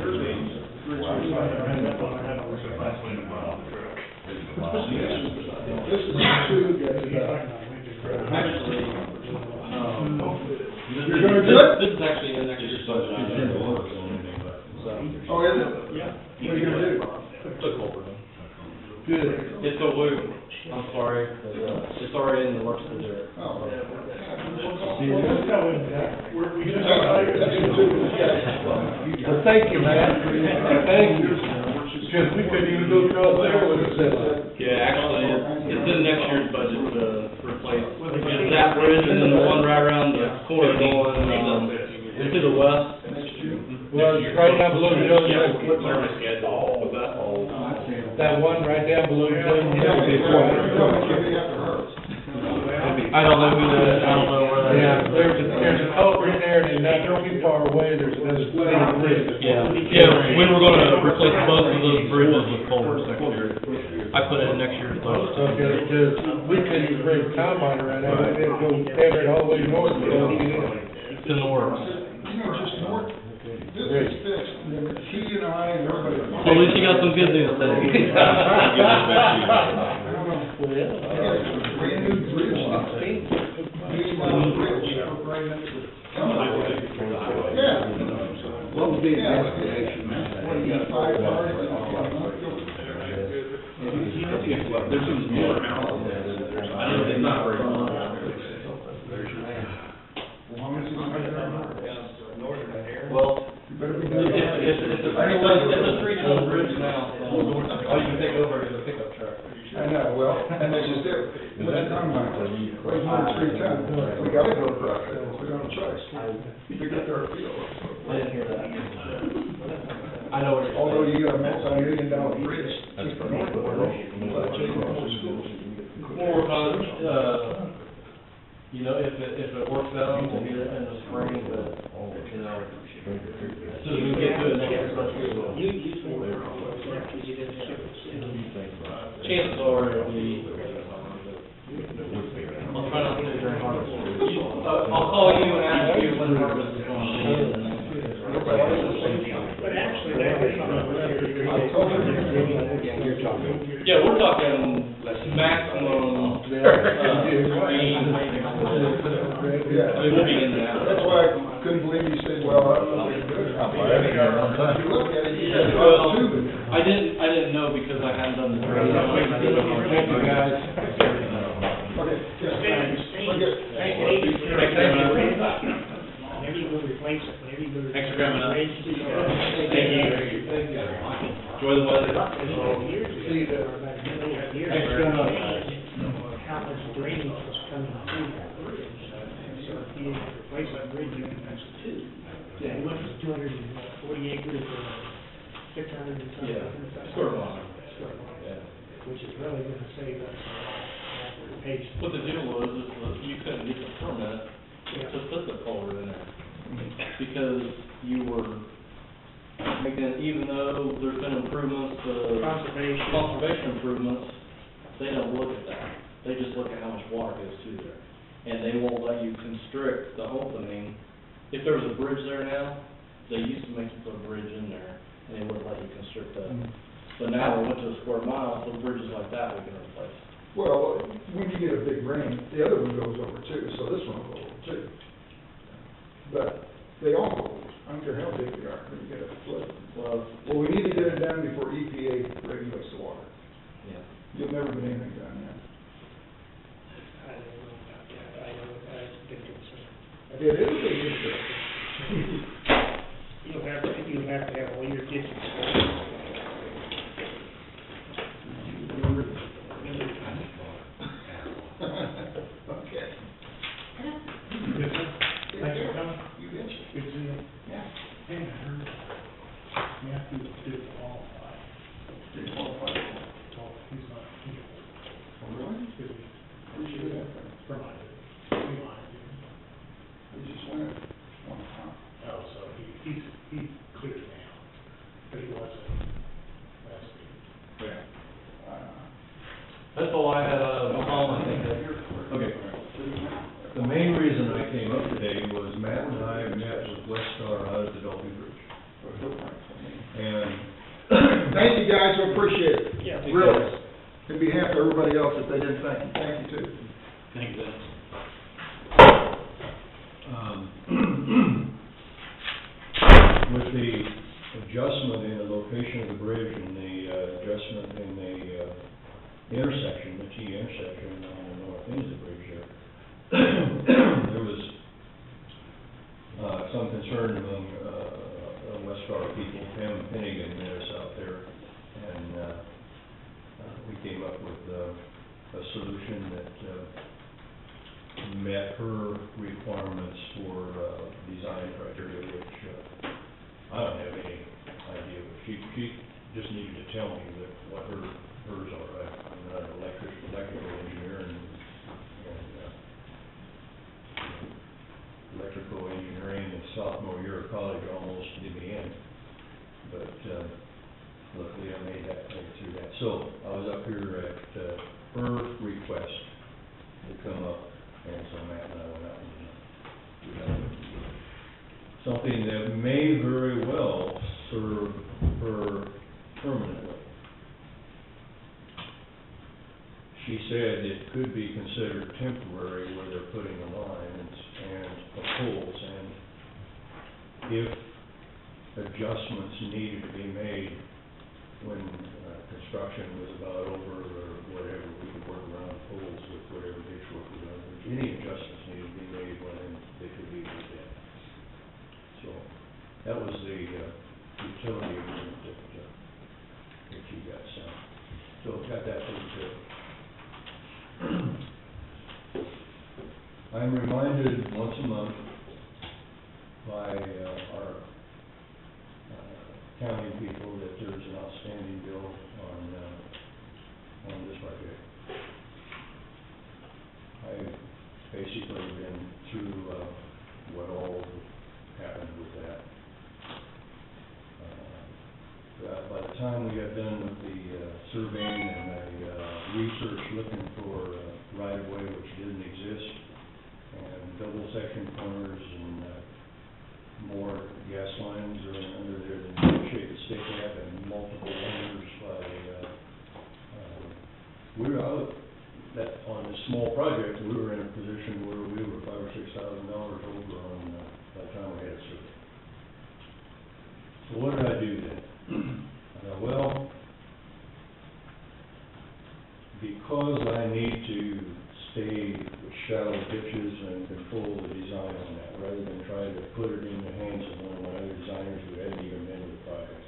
This is 2 gets actually, you're gonna do it? This is actually in next year's budget. Oh, is it? Yeah. What are you gonna do? Good. It's a loop, I'm sorry, it's already in the works to do it. Oh. Well, thank you, Matt. Thank you. Because we couldn't even go across there with a semi. Yeah, actually, it's in next year's budget to replace that bridge and then the one right around the corner going, to the west. Well, it's right down below the other Yeah, road. what's our schedule with that? That one right down below the other I I don't know who that, I don't know where that is. Yeah, there's a culvert in there there, and not too far away, there's another bridge. Yeah, we were gonna replace both of those bridges with culverts next year. I put it in next year's budget. Okay, because we couldn't even bring a combine around there, we had to go Everett all the way north to go get in. It's in the works. You know, just north, this is fixed, he and I and everybody. So at least you got some good news today. Brand new bridge, bridge, right next to it. Yeah. What would be the destination? What, you got 5 cars? There's some smaller houses there, I don't think not very long. Well, it's a three-ton bridge now, so all you can take over is a pickup truck. I know, well, and that's just it. What's the timeline? Wait, more than 3 times. We gotta go across that, we don't have a choice. You get there, feel. I didn't hear that. I know what you're saying. Although you got a multi-million-dollar bridge, just for north of it, changing all the schools. We'll work on it, you know, if it works out, we'll get it in the spring, but, you know, as soon as we get to it next year, chances are it'll be, I'll try not to do it during harvest. I'll call you and ask you when harvest is going to be. But actually, that is Yeah, we're talking maximum, Yeah. it will be in and out. That's why I couldn't believe you said, well, I thought they were good. If you look at it, you said, Well, well, two. I didn't know because I hadn't done the training. Thank you, guys. Okay, yeah, forget. Whenever you go replace it, whenever you go. Thanks for coming up. Thank you. Enjoy the weather. Years ago, or about a million years Thanks for ago, coming up. how much drainage was coming through that bridge. So if you replace that bridge, you can use it too. Yeah, it went from 240 acres to 600 and something. Yeah, square mile. Square mile. Yeah. Which is really gonna save us a lot after the page. What the deal was, is that you couldn't get the permit to put the culvert in there. Because you were making, even though there's been improvements, conservation improvements, they don't look at that. They just look at how much water goes through there. And they won't let you constrict the opening. If there was a bridge there now, they used to make you put a bridge in there, and they wouldn't let you constrict that. But now we went to a square mile, so bridges like that we can replace. Well, when you get a big rain, the other one goes over too, so this one will go over too. But they all go over. I don't care how big they are, when you get a flood. Well, Well, we need to get it done before EPA regulates the water. yeah. You'll never get anything done yet. I don't know about that, I know, that's a big concern. It is a big issue. You'll have to have all your ditches. Okay. Good, sir. Thanks for coming. You betcha. Good to see you. Yeah. Hey, I heard Matthew did qualify. Did you qualify? Oh, he's not here. Oh, really? Excuse me. Where'd you do that from? For mine. We just went one time. Oh, so he cleared now, but he wasn't last week. Yeah. That's all I had, okay. The main reason I came up today was Matt and I met with West Star out at the Dolby Bridge. And Thank you, guys, we appreciate it. Yeah. Really. In behalf of everybody else, if they didn't thank you, thank you too. Thank you, Dennis. with the adjustment in the location of the bridge and the adjustment in the intersection, the T intersection on the north end of the bridge there, there was some concern among West Star people. Pam Finnegan met us out there, and we came up with a solution that met her requirements for design criteria, which I don't have any idea. She just needed to tell me that what hers are. I'm not an electrical engineer, and electrical engineering in sophomore year of college almost did me in. But, luckily I made through that. So, I was up here at, her request to come up, and so Matt and I went out and we got something that may very well serve her permanently. She said it could be considered temporary where they're putting the lines and the poles, and if adjustments needed to be made when construction was about over or whatever, we could work around poles with whatever ditch work was done. If any adjustments needed to be made, well, then they could be with that. So, that was the utility agreement that you got signed. So, got that pretty good. I'm reminded once a month by our county people that there's an outstanding bill on this project. I've basically been through what all happened with that. By the time we got done with the surveying and the research looking for right-of-way which didn't exist, and double section corners and more gas lines are under there than you can shake a stick at, and multiple owners by, we were out, that, on this small project, we were in a position where we were $5,000 or $6,000 over on, by the time we had it surveyed. So what did I do then? I thought, well, because I need to stay with shallow ditches and control the design on that, rather than try to put it in the hands of one of my other designers who hadn't even been to the project,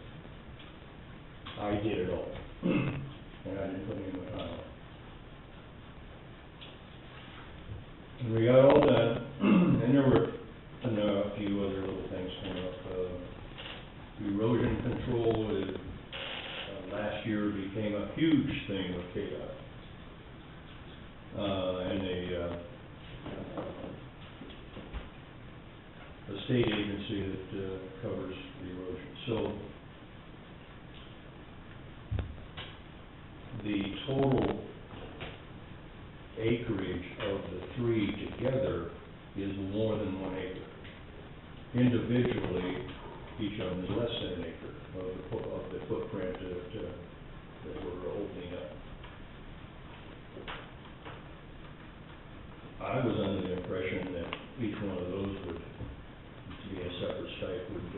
I did it all, and I didn't put any of my time on it. And we got all done, and there were a few other little things coming up. Erosion control is, last year became a huge thing with KDOT. And the state agency that covers the erosion. So the total acreage of the three together is more than 1 acre. Individually, each of them is less than an acre of the footprint that we're opening up. I was under the impression that each one of those would, to be a separate site, would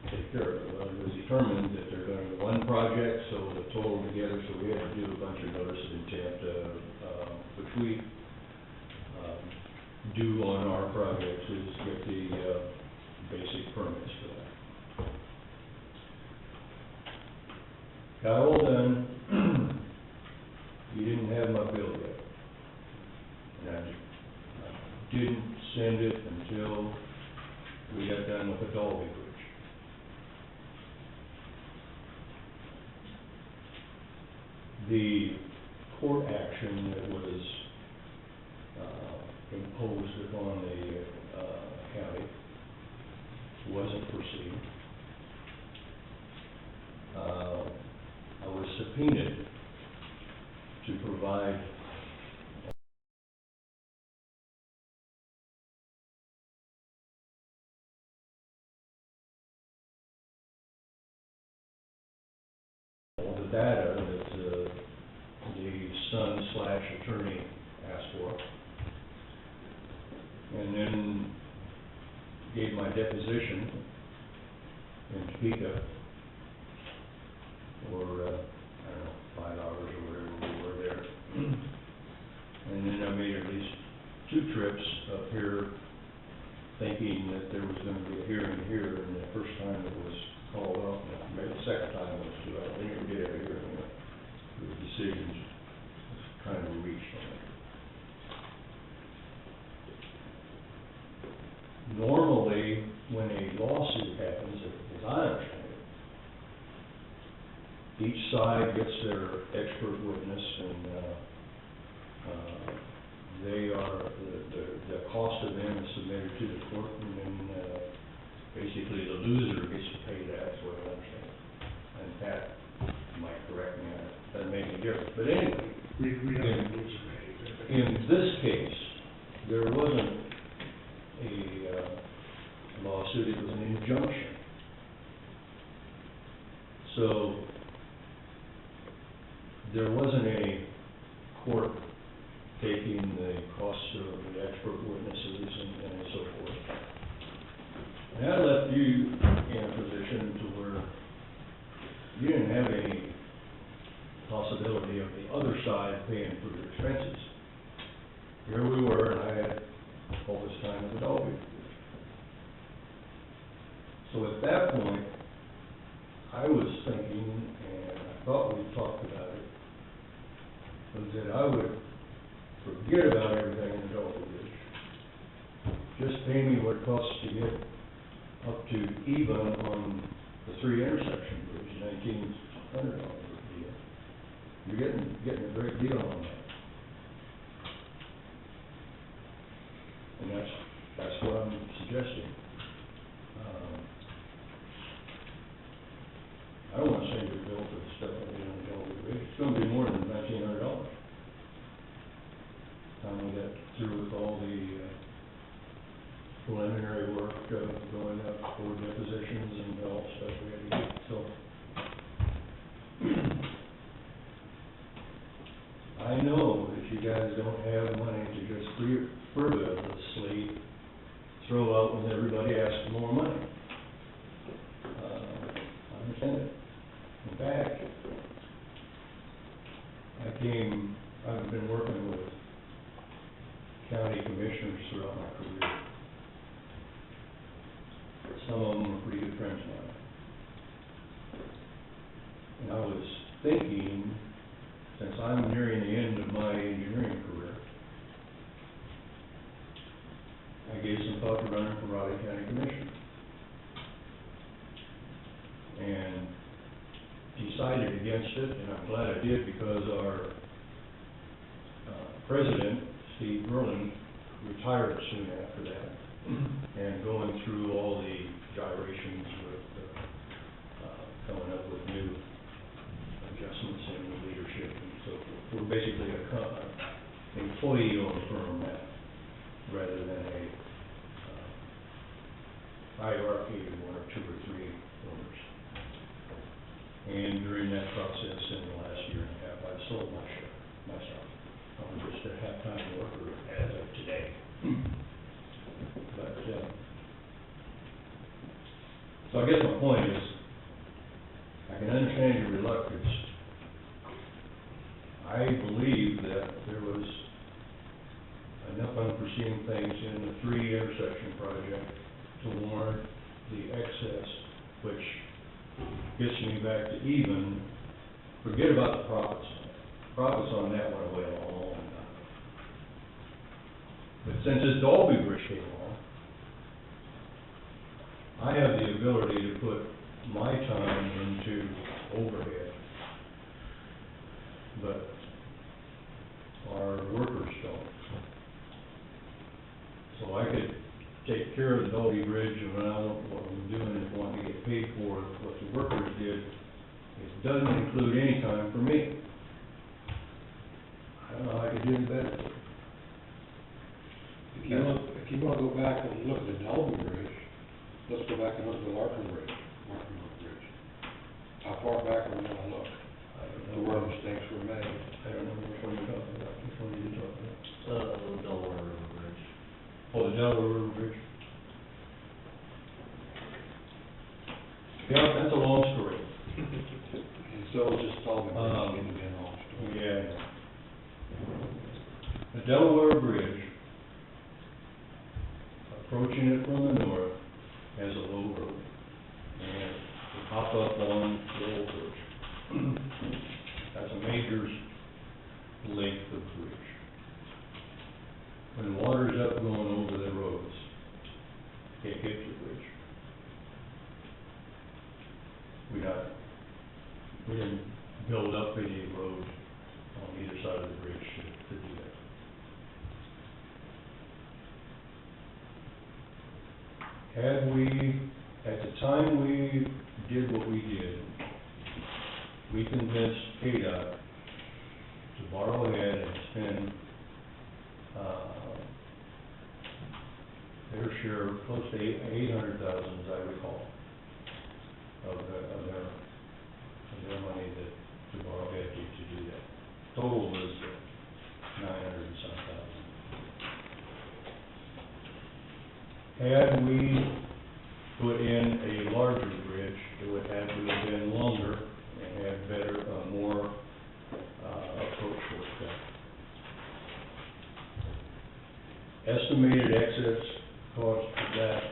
take care of it. Well, it was determined that they're going to one project, so the total together, so we had to do a bunch of notice of intent, which we do on our projects, is get the basic permits for that. Got all done. You didn't have my bill yet. And I didn't send it until we got done with the Dalby Bridge. The court action that was imposed upon the county wasn't proceeding. I was subpoenaed to provide all the data that the son/attorney asked for, and then gave my deposition in Topeka for, I don't know, 5 hours or whatever we were there. And then I made at least 2 trips up here thinking that there was going to be a hearing here, and the first time it was called off, and maybe the second time was too late. They never did have a hearing. The decisions was kind of reached on it. Normally, when a lawsuit happens, as I understand it, each side gets their expert witness and they are, the cost of them is submitted to the court, and then, basically the loser gets to pay that, that's what I understand. And Pat might correct me, that doesn't make any difference, but anyway, We don't lose it. in this case, there wasn't a lawsuit, it was an injunction. So, there wasn't any court taking the costs of the expert witnesses and so forth. And that left you in a position to where you didn't have any possibility of the other side paying for your expenses. Here we were, and I had all this time as a dog. So at that point, I was thinking, and I thought we talked about it, was that I would forget about everything in the Dogwood Ridge. Just pay me what it costs to get up to even on the 3 intersection bridge, $1,900 a deal. You're getting a great deal on that. And that's what I'm suggesting. I don't want to say we built for the stuff that we on the Dogwood Ridge. It's going to be more than $1,900. Time we got through with all the preliminary work, going up for depositions and all stuff we had to do, so. I know that you guys don't have money to just frivolously throw out when everybody asks for more money. I understand it. In fact, I've been working with county commissioners throughout my career. Some of them are pretty good friends of mine. And I was thinking, since I'm nearing the end of my engineering career, I gave some thought to running for Raleigh County Commissioner. And decided against it, and I'm glad I did, because our president, Steve Merlin, retired soon after that, and going through all the gyrations with coming up with new adjustments in the leadership and so forth. We're basically a employee-owned firm now, rather than a hierarchy of 1 or 2 or 3 owners. And during that process, in the last year and a half, I've sold my share myself. I'm just a half-time worker as of today. But, so I guess my point is, I can understand your reluctance. I believe that there was enough unforeseen things in the 3 intersection project to warrant the excess, which gets me back to even. Forget about the profits. Profits on that went away a long time. But since this Dalby Bridge came along, I have the ability to put my time into overhead, but our workers don't. So I could take care of the Dalby Bridge, and what I'm doing is wanting to get paid for what the workers did. It doesn't include any time for me. I don't know how I could do it better. If you wanna go back and look at the Dalby Bridge, let's go back and look at the Larkin Bridge. How far back are we gonna look? I don't To know where mistakes were made. I don't know which one you're talking about. Which one are you talking about? Delaware River Bridge. Oh, the Delaware River Bridge. Yeah, that's a long story. And so it's just Dalby Bridge getting to be a long story. Yeah. The Delaware Bridge, approaching it from the north, has a low road. And you hop up on the old bridge. That's a major length of bridge. When water's up going over the roads, it hits the bridge. We didn't build up any road on either side of the bridge to do that. Had we, at the time we did what we did, we convinced KDOT to borrow ahead and spend, their share, close to $800,000, as I recall, of their money to borrow ahead to do that. Total was 900 and some thousand. Had we put in a larger bridge, it would have to have been longer and had better, more, approach with that. Estimated excess cost for that,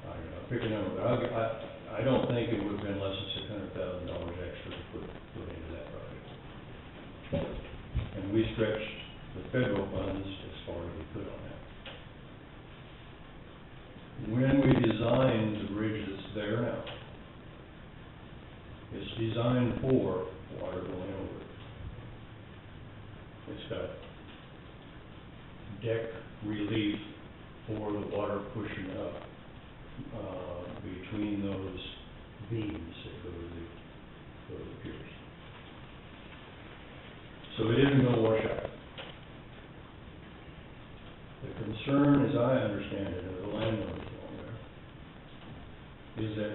I don't know, pick a number, but I don't think it would have been less than $600,000 extra to put into that project. And we stretched the federal funds as far as we could on that. When we designed the bridge that's there now, it's designed for water going over it. It's got deck relief for the water pushing up, between those beams that go to the piers. So it isn't gonna wash out. The concern, as I understand it, of the landowners along there, is that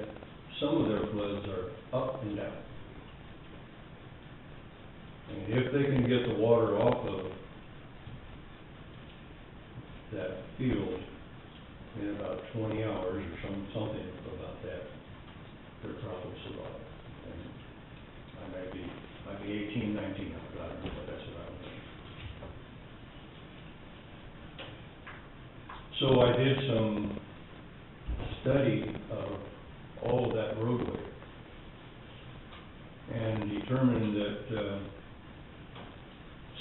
some of their floods are up and down. And if they can get the water off of that field in about 20 hours or something about that, their problems survive. And I might be 18, 19, I don't know, but that's what I was thinking. So I did some study of all of that roadway and determined that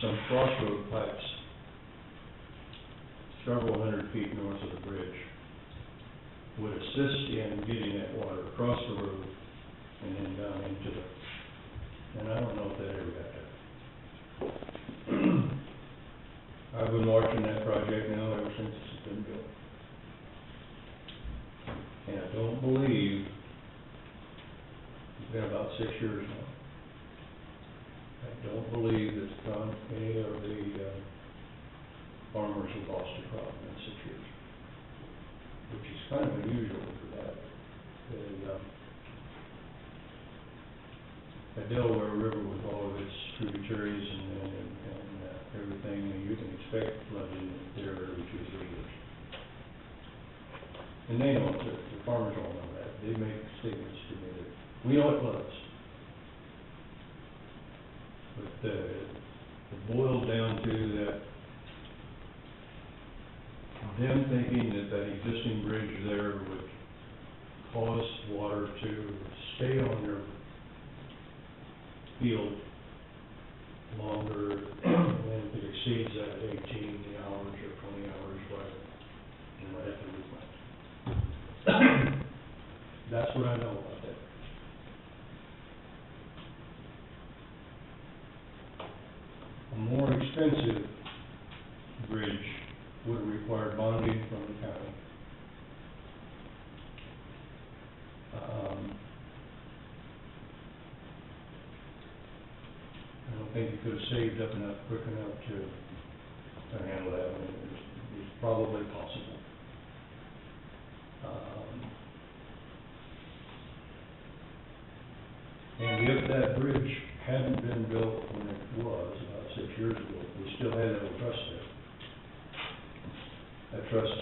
some crossroad pipes several hundred feet north of the bridge would assist in getting that water across the road and then down into the, and I don't know if that ever got done. I've been watching that project now ever since it's been built. And I don't believe, it's been about 6 years now, I don't believe that any of the farmers have lost a crop in 6 years, which is kind of unusual for that. The Delaware River with all of its tributaries and everything, you can expect flooding there every 2 or 3 years. And they know it, the farmers all know that. They make statements to me that, we know it floods. But it boils down to that, them thinking that that existing bridge there would cause water to stay on their field longer than if it exceeds that 18 hours or 20 hours, right? And might have to replant. That's what I know about that. A more expensive bridge would have required bonding from the county. I don't think you could have saved up enough quick enough to handle that. I mean, it's probably possible. And if that bridge hadn't been built when it was, about 6 years ago, we still had that old truss there. That truss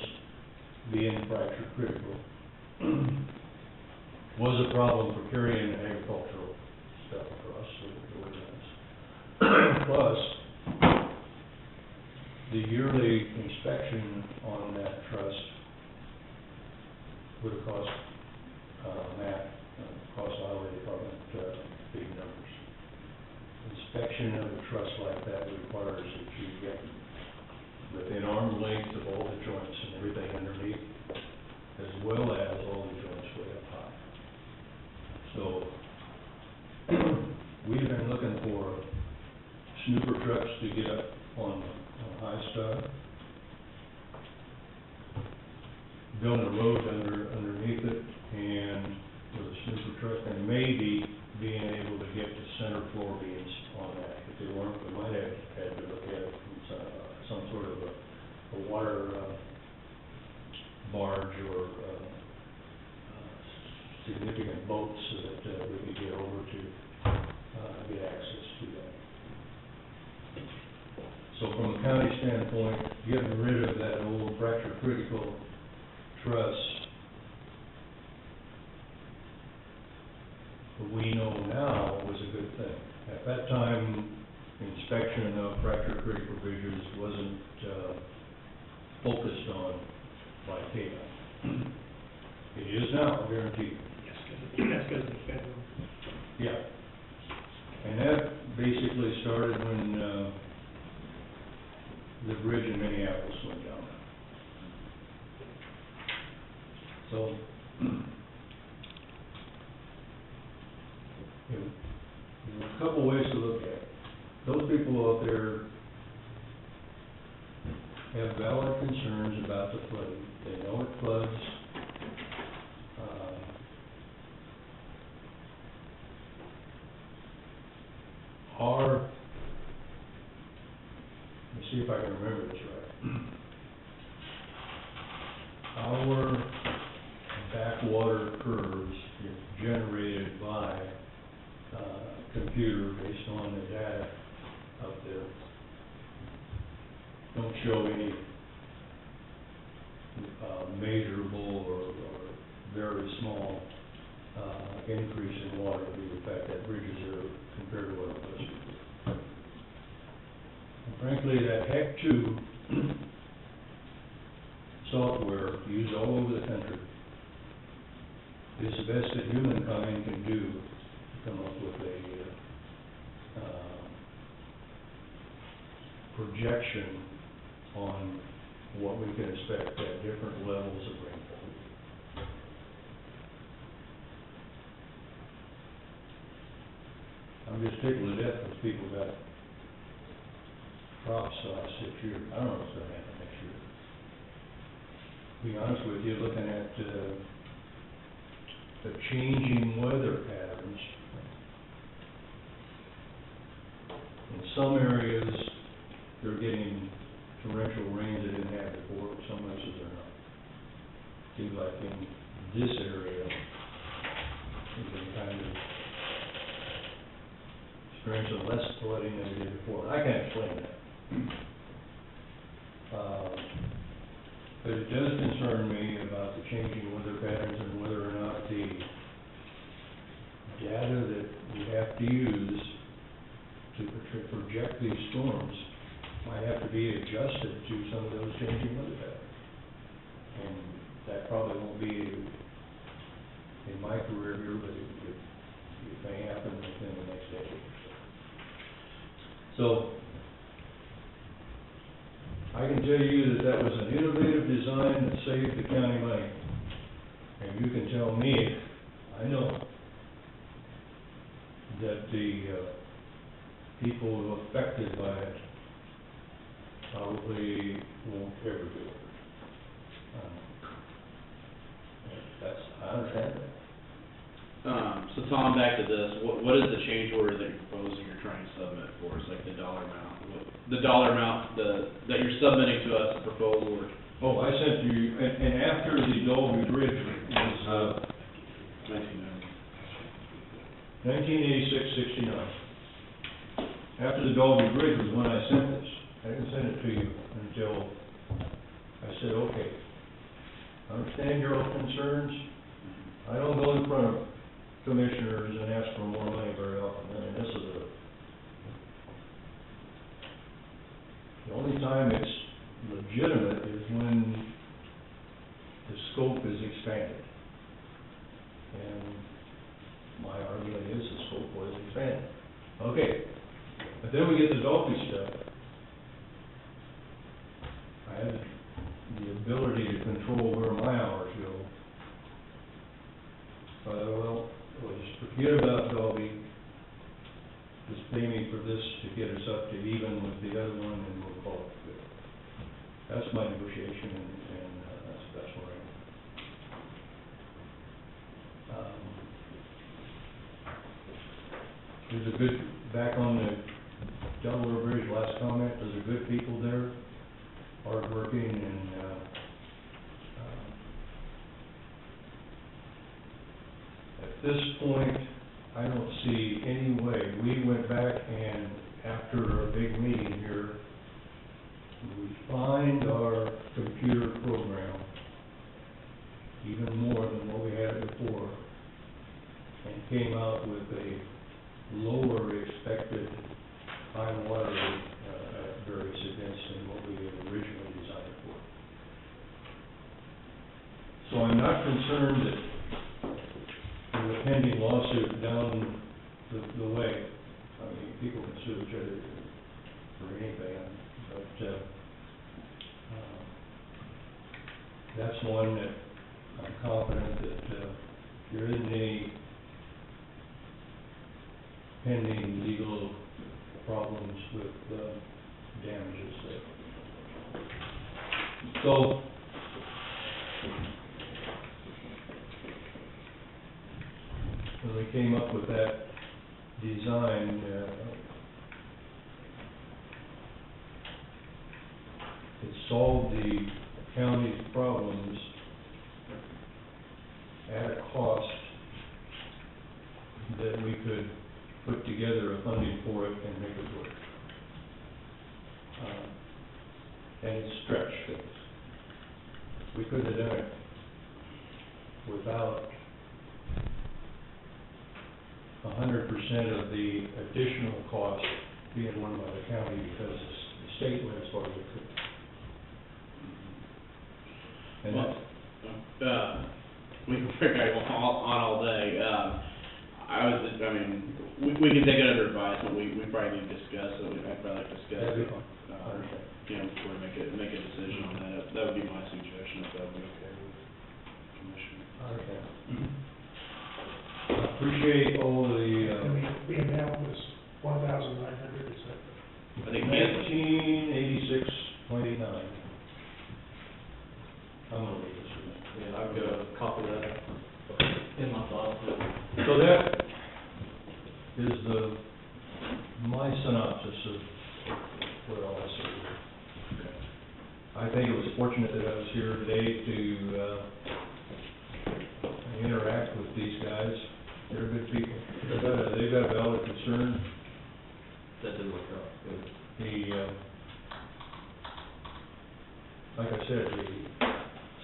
being fracture critical was a problem for carrying agricultural stuff across the wetlands. Plus, the yearly inspection on that truss would have cost cost highway department big numbers. Inspection of a truss like that requires that you get within arm's length of all the joints and everything underneath, as well as all the joints way up high. So, we've been looking for snooper trucks to get up on I stuff, build a road underneath it, and with a super truck, and maybe being able to get the center floor beams on that. If they weren't, we might have had to look at it from some sort of a water barge or significant boat so that we could get over to get access to that. So from a county standpoint, getting rid of that old fracture critical truss, we know now was a good thing. At that time, inspection of fracture critical bridges wasn't focused on by KDOT. It is now, I guarantee you. That's because of the federal. Yeah. And that basically started when the bridge in Minneapolis went down. So, there's a couple ways to look at it. Those people out there have valid concerns about the flooding. They know it floods. Let me see if I can remember this right. Our backwater curves is generated by computer based on the data up there. Don't show any measurable or very small increase in water due to the fact that bridges are compared to what it was before. And frankly, that Hack 2 software used all over the country is the best that humankind can do to come up with a projection on what we can expect at different levels of rainfall. I'm just tickled to death because people got crops the last 6 years. I don't know what's going to happen next year. To be honest with you, looking at the changing weather patterns, in some areas they're getting torrential rain they didn't have before, but some places they're not. Seems like in this area, we've been kind of experiencing less flooding than we did before. I can't explain that. But it does concern me about the changing weather patterns and whether or not the data that we have to use to project these storms might have to be adjusted to some of those changing weather patterns. And that probably won't be in my career here, but it may happen within the next decade or so. So, I can tell you that was an innovative design that saved the county money. And you can tell me, I know, that the people affected by it probably won't ever do it. I understand that. So Tom, back to this, what is the change order that you're proposing you're trying to submit for? It's like the dollar amount. The dollar amount that you're submitting to us, the proposal, or? Oh, I sent you, and after the Dolby Bridge was, 1986-69. After the Dolby Bridge was when I sent this. I didn't send it to you until I said, okay, I understand your own concerns. I don't go in front of commissioners and ask for more money very often. I mean, this is the only time it's legitimate is when the scope is expanded. And my argument is the scope was expanded. Okay, but then we get the Dolphy stuff. I have the ability to control where my hours go. Well, just forget about Dolby. Just pay me for this to get us up to even with the other one, and we'll call it good. that's my negotiation, and that's where I am. There's a good, back on the Delaware Bridge, last comment, there's a good people there, hardworking, and, at this point, I don't see any way. We went back and, after a big meeting here, we refined our computer program even more than what we had before, and came out with a lower expected high water rate at various events than what we had originally designed it for. So I'm not concerned that with a pending lawsuit down the way, I mean, people can sue each other for anything, but that's one that I'm confident that there isn't any pending legal problems with damages there. So, when we came up with that design, it solved the county's problems at a cost that we could put together a funding for it and make it work. And it's stretched things. We could have done it without 100% of the additional cost being won by the county, because the state went as far as it could. And that's, we can figure out on all day. We can take it under advisement, we probably need to discuss it, I'd probably like to discuss that'd be it. fine. Before we make a decision on that, that would be my suggestion, if that would be okay with the commission. Okay. Mhm. I appreciate all the, The amount was 1,900, is that? I think 1986.89. I'm gonna leave this with you. Yeah, I've got a copy of that in my file too. So that is my synopsis of what all I see. I think it was fortunate that I was here today to interact with these guys. They're good people. They've got a valid concern. That did work out good. Like I said, the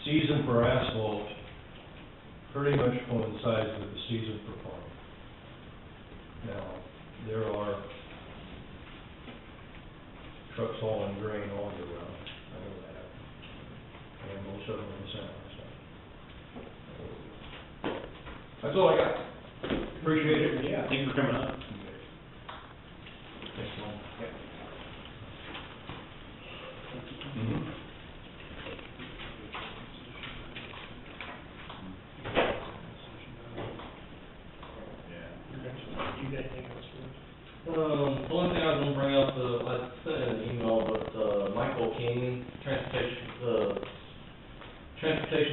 season for asphalt pretty much coincides with the season for farming. Now, there are trucks hauling grain all year round, I know that. And most of them in the summer, so. That's all I got. Appreciate it. Yeah, thank you for coming up. Thanks, Mike. Mhm. You got anything else for us? The only thing I was gonna bring up, I sent an email, but, Michael King, Transportation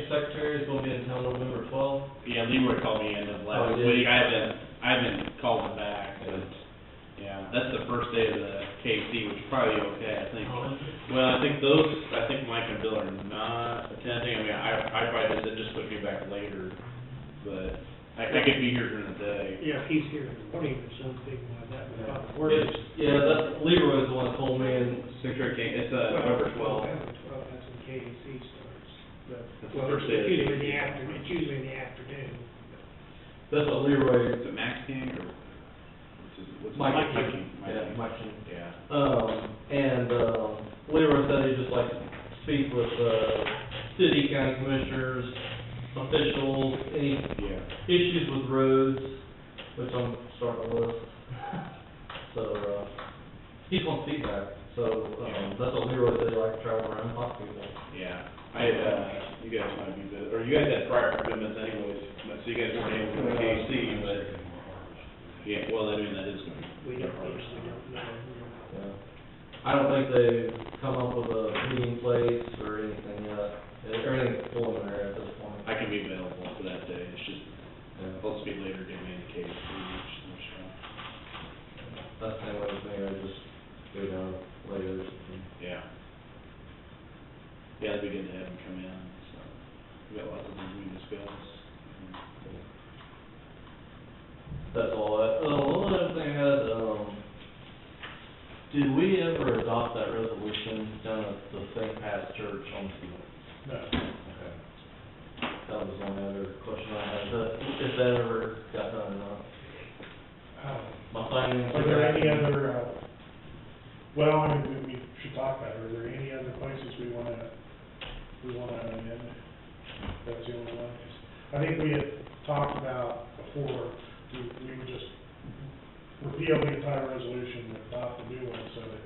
Secretary, is gonna be in town November 12th. Yeah, Leroy called me in of last Oh, he did? week, I haven't called him back, but, yeah, that's the first day of the KC, which is probably okay, I think. Well, I think Mike and Bill are not attending, I mean, I probably just put you back later, but I could be here during the day. Yeah, if he's here in the morning or something like that, would probably work. Yeah, that's, Leroy's the one that told me, and Secretary King, it's, November 12th. November 12th, that's when KAC starts. That's the Well, first day of it's the usually in the KAC. afternoon, it's usually in the afternoon. that's what Leroy, Is it Max King, or what's Mike Mike King. King? Mike Yeah, King. Mike King. Yeah. Leroy said he'd just like to speak with, city, county commissioners, officials, any Yeah. issues with roads, which I'm starting to list. So, he just wants feedback, so, that's what Leroy said, he likes to travel around and talk to people. Yeah, you guys might be busy, or you guys had prior commitments anyways, so you guys weren't able to come to KC, but, yeah, well, I mean, that is gonna be. We don't, obviously don't know. Yeah. I don't think they've come up with a meeting place or anything yet. Everything's preliminary at this point. I can be available for that day, it's just, Yeah. supposed to be later, give me indicated for each, That's the only other thing, I just go down later or something. yeah. Yeah, it'd be good to have them come in, so, we got lots of things we can discuss. That's all that, one other thing I had, did we ever adopt that resolution down at the St. Pat's Church on the? No. Okay. That was the only other question I had, if that ever got done or not. My finance. Are there any other, well, I mean, we should talk about it, are there any other places we wanna amend? That's the only one, 'cause I think we had talked about before, we would just repeal the entire resolution and adopt a new one, so that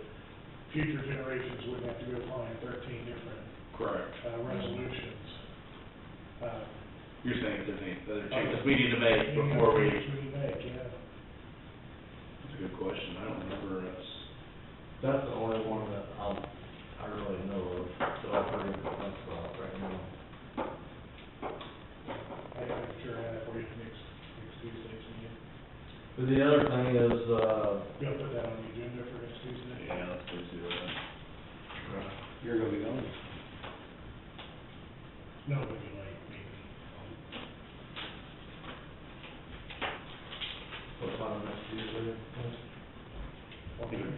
future generations wouldn't have to go find 13 different, Correct. resolutions. You're saying if there's any other changes we need to make before we, Changes we make, yeah. that's a good question, I don't remember us. That's the only one that I really know of, that I've heard any complaints about right now. I can sure have that for you next Tuesday's meeting. But the other thing is, You'll put that on the agenda for next Tuesday? Yeah, let's do that. You're gonna be gone. No, it'll be late, maybe. what time next Tuesday? 1:30.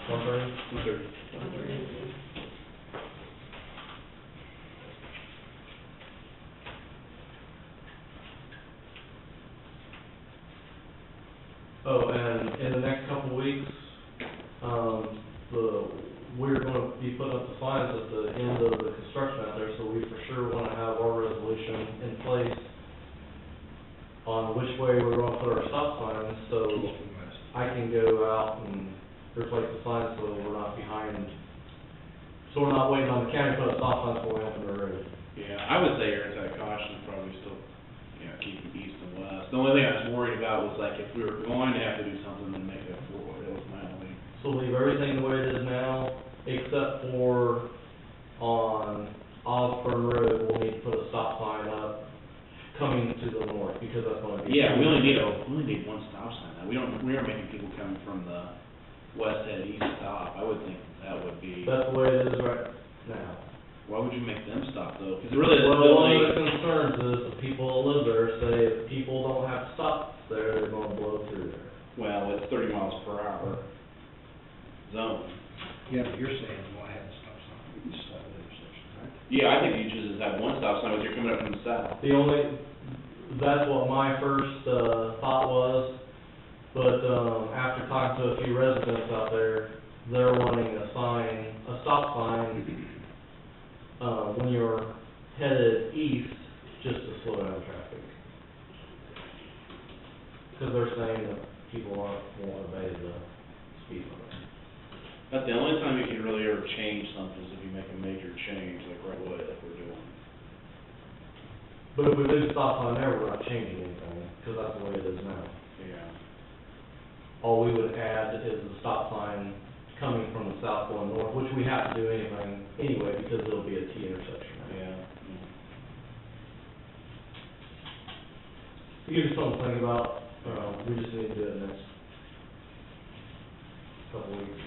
1:30? Oh, and in the next couple of weeks, we're gonna be putting up the signs at the end of the construction out there, so we for sure wanna have our resolution in place on which way we're gonna put our stop signs, so I can go out and replace the signs so we're not behind, so we're not waiting on the county to put a stop sign before we open the road. Yeah, I would say your inside caution is probably still, keep it east and west. The only thing I was worried about was like if we were going to have to do something to make a four-way, that was my only. So leave everything the way it is now, except for on Osborne Road, we'll need to put a stop sign up coming to the north, because that's gonna be. Yeah, we only need one stop sign now. We aren't making people come from the west head east stop. I would think that would be, That's the way it is right now. why would you make them stop though? Because it really is Well, one of building. the concerns is the people that live there say if people don't have to stop there, they're gonna blow through there. Well, it's 30 miles per hour zone. Yeah, but you're saying you wanna have a stop sign, you can just have an intersection, right? Yeah, I think you should just have one stop sign as you're coming up from the south. That's what my first, thought was, but, after talking to a few residents out there, they're wanting a stop sign, when you're headed east, just to slow down traffic. Cause they're saying that people won't obey the speed limit. That's the only time you can really ever change something is if you make a major change, like right away, like we're doing. But if we leave the stop sign there, we're not changing anything, cause that's the way it is now. Yeah. All we would add is the stop sign coming from the south going north, which we have to do anyway, because it'll be a T intersection. Yeah. To give you something to think about, we just need to do it next couple weeks,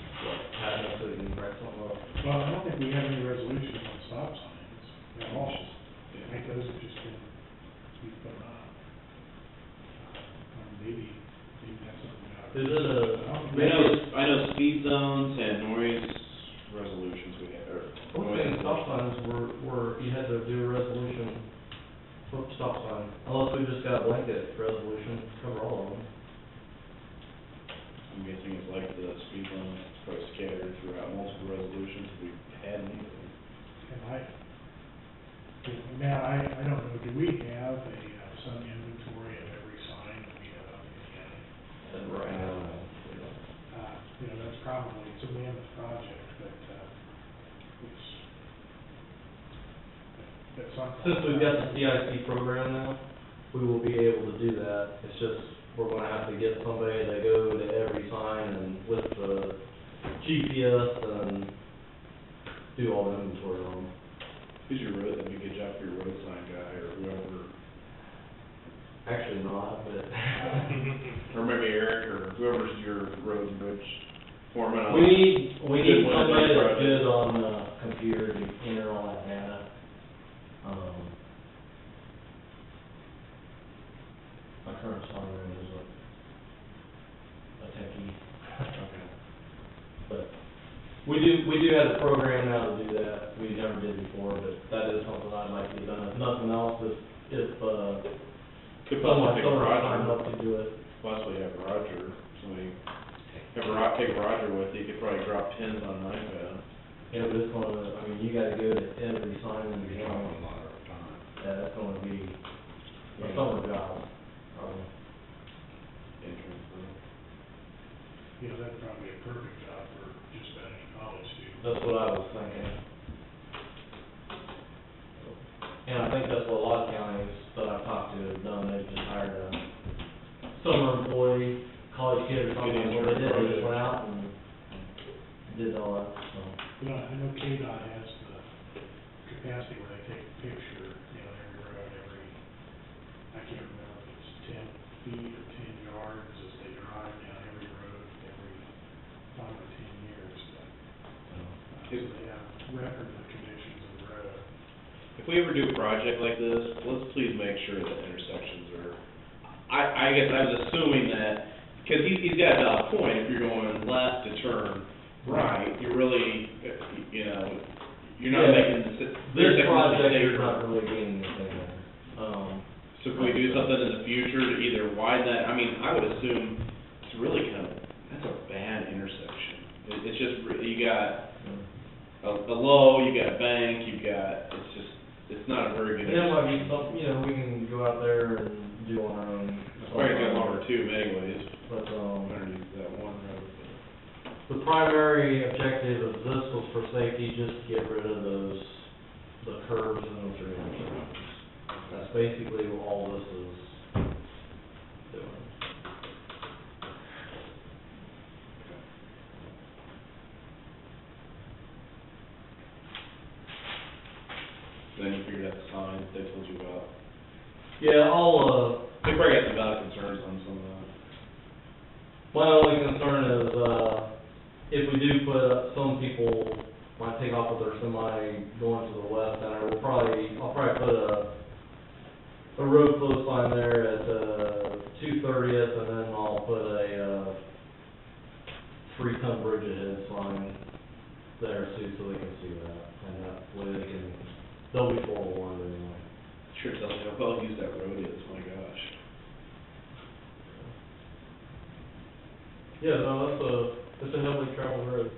have it so we can write something up. Well, I don't think we have any resolutions on stop signs at all. I think those have just been, we put on. Maybe that's something about. Is it I know speed zones and noise resolutions we have, or. We're saying stop signs were, you had to do a resolution for stop sign, unless we just got a blanket resolution, to cover all of them. I'm guessing it's like the speed limit, it's probably scattered throughout multiple resolutions, if we had anything. Now, I don't know, do we have some inventory of every sign that we have out in the county? And right now, That's probably, it's a mammoth project, but, it's something. since we've got the CIC program now, we will be able to do that, it's just, we're gonna have to get somebody to go to every sign and with the GPS and do all the inventory on them. Who's your road, that'd be a good job for your road sign guy or whoever, Actually not, but. or maybe Eric or whoever's your road and bridge foreman. We need Good one, somebody like that's project. good on, computer to enter all that data. My current sign is a techie. Okay. But we do have the program now to do that, we never did before, but that is something I'd like to get done, if nothing else, if Could someone possibly take signed Roger, up to do it. possibly have Roger, somebody, take Roger with you, could probably drop pins on an iPad. Yeah, but it's gonna, I mean, you gotta go to every sign in the You're county. talking a lot of time. Yeah, that's gonna be a Yeah. summer job. Entrance, You know, that'd probably be a perfect job for just about any college student. That's what I was thinking. And I think that's what a lot of counties that I've talked to have done, they've just hired a summer employee, college kid or something, what they did, they just went out and did all that, so. You know, I know KDOT has the capacity where they take a picture, you know, every road, I can't remember if it's 10 feet or 10 yards as they drive down every road every 5 or 10 years. But, so they have record of the conditions of the road. If we ever do a project like this, let's please make sure that intersections are, I guess I was assuming that, because he's got a point, if you're going left to turn right, you're really, you know, you're not Yeah. making the. This intersections project, safer. you're not really gaining anything there. So can we do something in the future to either widen that, I mean, I would assume it's really kind of, that's a bad intersection. It's just, you got a low, you got a bank, you've got, it's not a very good And that might be intersection. something, you know, we can go out there and do on our own. Probably got longer too anyways, But, underneath that one road. the primary objective of this was for safety, just to get rid of the curves and those intersections. That's basically what all this is doing. Then you figured out the signs they told you about. Yeah, I'll, They probably got some valid concerns on some of that. my only concern is, if we do put up, some people might take off with their semi going to the west center, I'll probably put a road close sign there at, 230th, and then I'll put a, 3-ton bridge ahead sign there too, so they can see that, and that way they'll be forewarned anyway. Sure tells you how well used that road is, my gosh. Yeah, no, it's a heavily traveled road.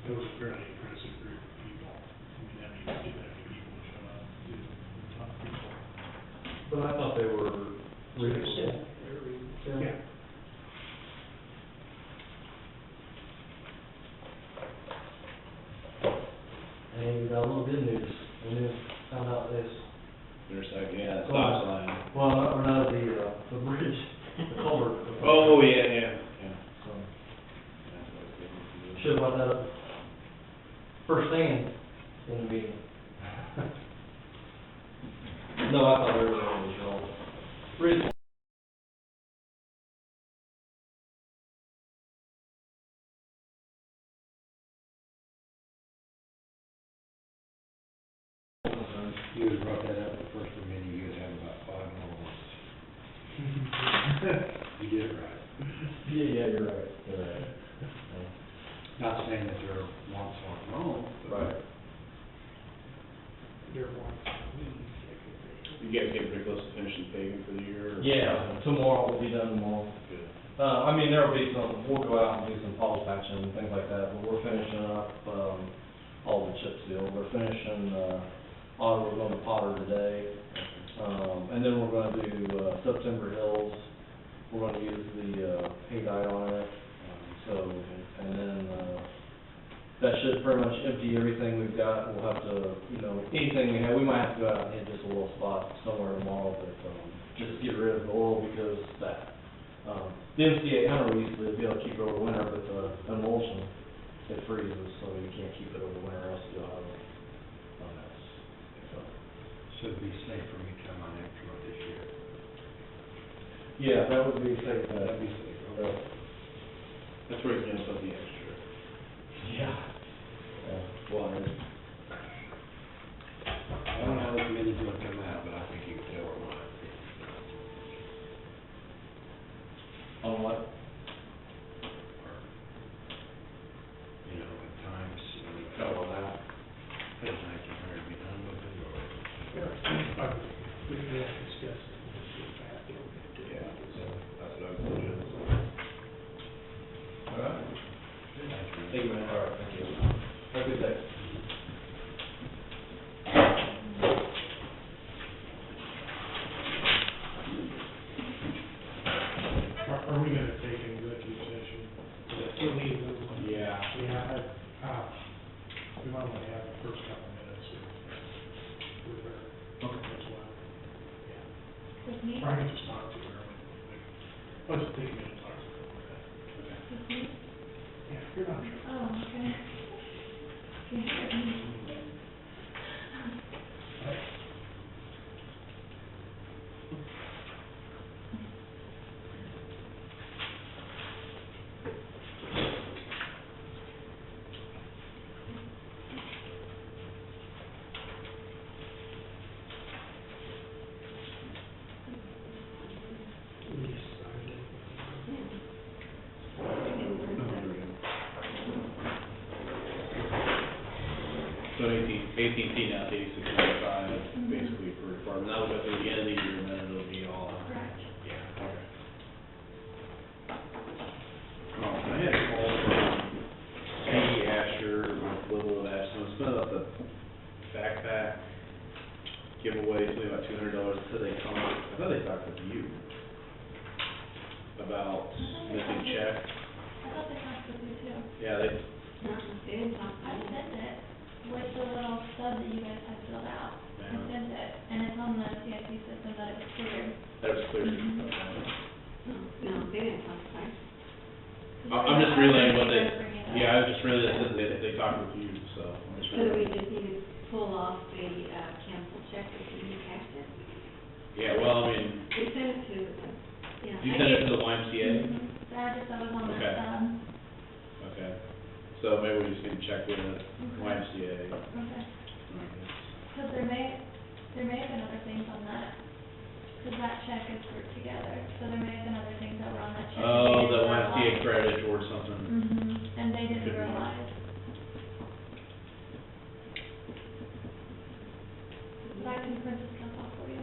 It was a fairly impressive group of people. I mean, that means get that many people to show up, to talk to people. But I thought they were reasonable. Yeah. And we got a little good news, we just found out this, Intersect, yeah, stop sign. well, not the bridge, the culvert. Oh, yeah. So, should've brought that up first thing in the meeting. No, I thought everything was wrong. Reasonable. You would've brought that up the first meeting, you'd have about 5 more words. You did it right. Yeah, you're right, you're right. Not saying that there once weren't wrong, but. Right. You guys getting pretty close to finishing paving for the year? or- Yeah, tomorrow, we'll be done tomorrow. Good. I mean, there'll be some, we'll go out and do some polish patching and things like that, but we're finishing up, all the chip seal. We're finishing, we're going to Potter today. And then we're gonna do, September Hills. We're gonna use the, paint dye on it, so, and then, that should pretty much empty everything we've got. We'll have to, you know, anything we have, we might have to go out and hit just a little spot somewhere tomorrow, but, just get rid of the oil because that, the MCA hunter we used to be able to keep it over winter, but the emulsion, it freezes, so you can't keep it over winter, else you'll have a mess. So, Should be safe for me to come on after this year. yeah, that would be safe, That'd be safe, okay. That's where he's gonna put the extra. Yeah. Well, I don't know which minute's gonna come out, but I think you can tell where mine. on what? You know, at times, when you fill it out, feels like you're ready to be done with it, or... We can discuss it. Yeah, so that's what I was gonna do. All right. Thank you, man. All right, thank you. Have a good day. Are we gonna take an executive session? Yeah. Yeah, we might want to have the first couple minutes with her. Okay. As well. Yeah. With me? Or I can just talk to her. Let's just take a minute and talk to her. With me? Yeah, you're not sure. Oh, okay. Can't hear me. So AT&T now takes $695 basically per department. That'll go through the end of the year and then it'll be all. Correct. Yeah, okay. I had a call from Peggy Asher with Little Ashland, it's about the backpack giveaway, something about $200, so they come, I thought they talked with you about missing check. I thought they talked with you too. Yeah, they, No, they didn't talk. I sent it with the little stub that you guys had filled out. I Yeah. sent it, and it's on the CIP system that it was cleared. that was clear. Mhm. Okay. No, they didn't talk, right? I'm just relaying what they, Bring it up. yeah, I was just relaying that they talked with you, so I'm just So do we relaying. just need to pull off the canceled check if you cashed it? Yeah, well, I mean, We sent it to, yeah. you I sent it gave- to the YMCA? Mhm. The address that was on the Okay. stub. Okay, so maybe we just need to check with YMCA, Okay. I guess. Because there may have been other things on that, because that check is grouped together, so there may have been other things that were on that check. Oh, the YMCA credit or something. Mm-hmm, and they didn't Could be. realize. But I can print this stuff off for you.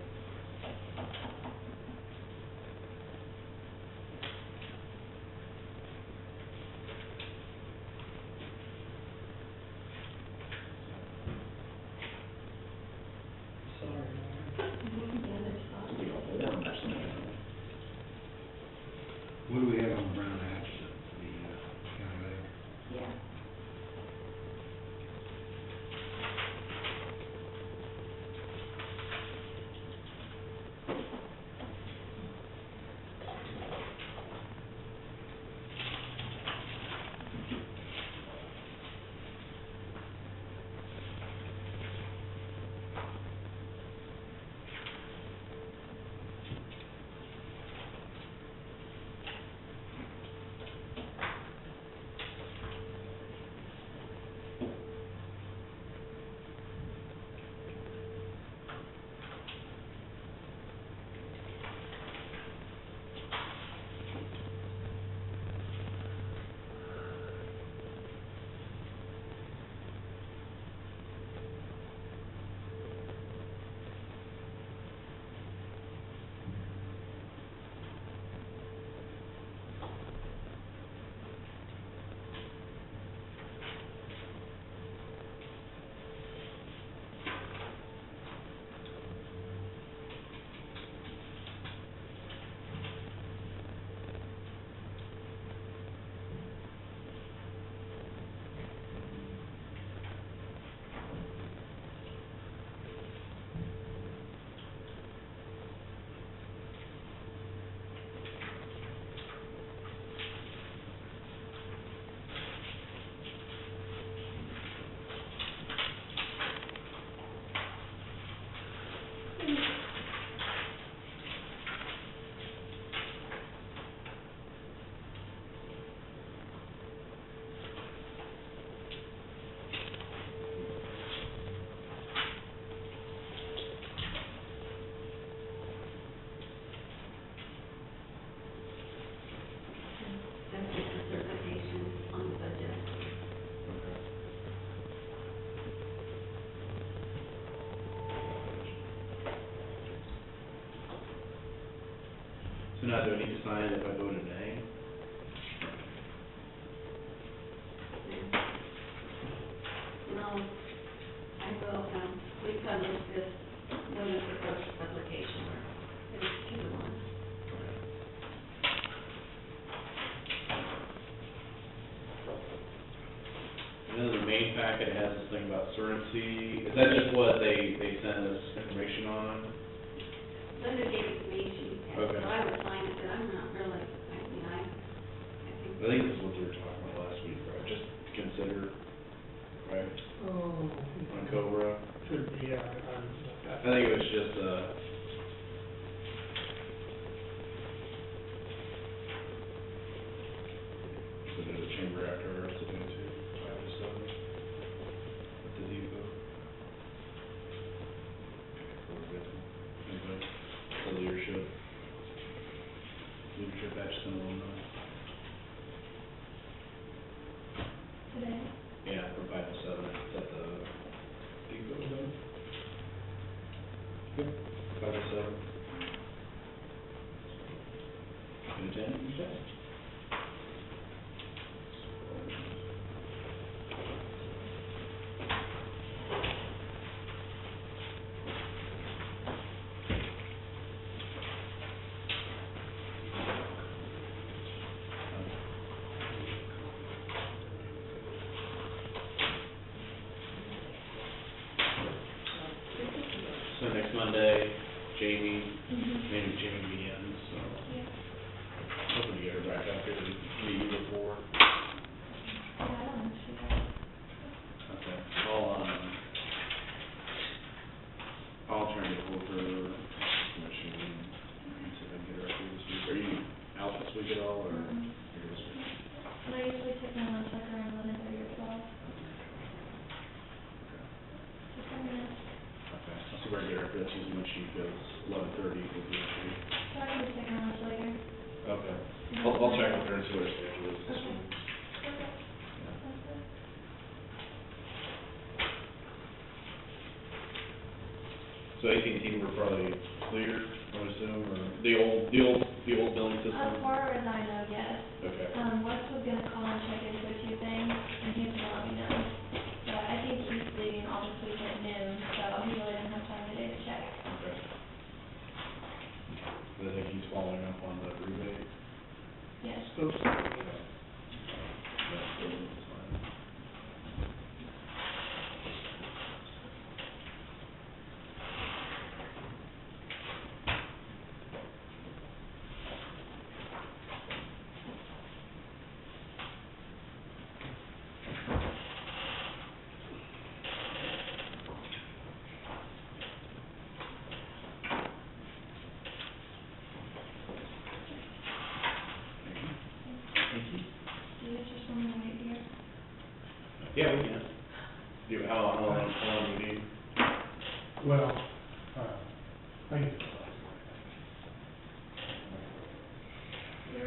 What do we have on the brown hatch, the county lake? Yeah. Now, do I need to sign it if I voted nay? No, I will, we publish this notice of first publication, it was 2 to 1. And then the main packet has this thing about Surrency, is that just what they sent us information on? Linda gave it to me, she had, Okay. so I would sign it, but I'm not really, I mean, I think. I think this is what we were talking about last week, right, just to consider, right, Oh, on Cobra. could be, yeah, I think it was just, so there's a chamber after ours to go to, 5 to 7, at the depot. Okay, we're good. Anybody, the leadership batch sent a little note. Today. Yeah, from 5 to 7, it's at the depot, is that it? Yep, 5 to 7. Can attend, you can. So next Monday, Jamie, maybe Jamie begins, so hoping to get her back out here to meet you before. Yeah, I don't know, she does. Okay, I'll try and get hold of her, commission, and see if I can get her up here this week. Are you out this week at all, or? You're this week? And I usually take my lunch like around 11:30 or 12. Just let me know. Okay, I'll see where I get her, if that's usually when she goes, 11:30 will be okay. So I can just take my lunch later. Okay, I'll check with her and see what her schedule is this week. Okay. Sounds good. So AT&T were probably clear, I would assume, or the old billing As system? far as I know, yes. Okay. Wes was gonna call and check into a few things, and he was gonna let me know. But I think he's leaving all this week at noon, so he really didn't have time today to check. Okay. But I think he's following up on the rebate. Yes. supposed to, That's good, that's fine. Thank you. Do you just want me to wait here? Yeah, we can. How long do you need? Well, I think,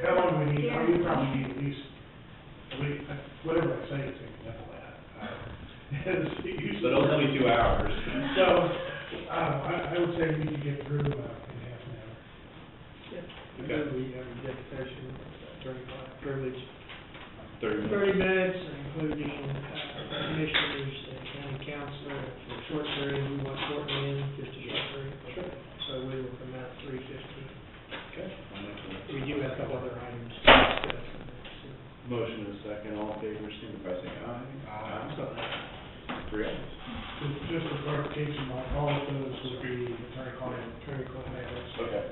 how long do we need, we probably need at least, whatever I say, it's gonna be double that. So don't tell me 2 hours. So, I would say we could get through, in half an hour. Okay. we have a deputation, privilege, 30 minutes. 30 minutes, including commissioners and county councilor. For a short period, we want Courtney in, just a short period. Sure. So we will come out 3:15. Okay. I'll make sure. We do have a couple other items to discuss. Motion is second, all in favor, signify by saying aye. Aye. 3 ayes. Just for clarification, all of those would be attorney-client matters. Okay.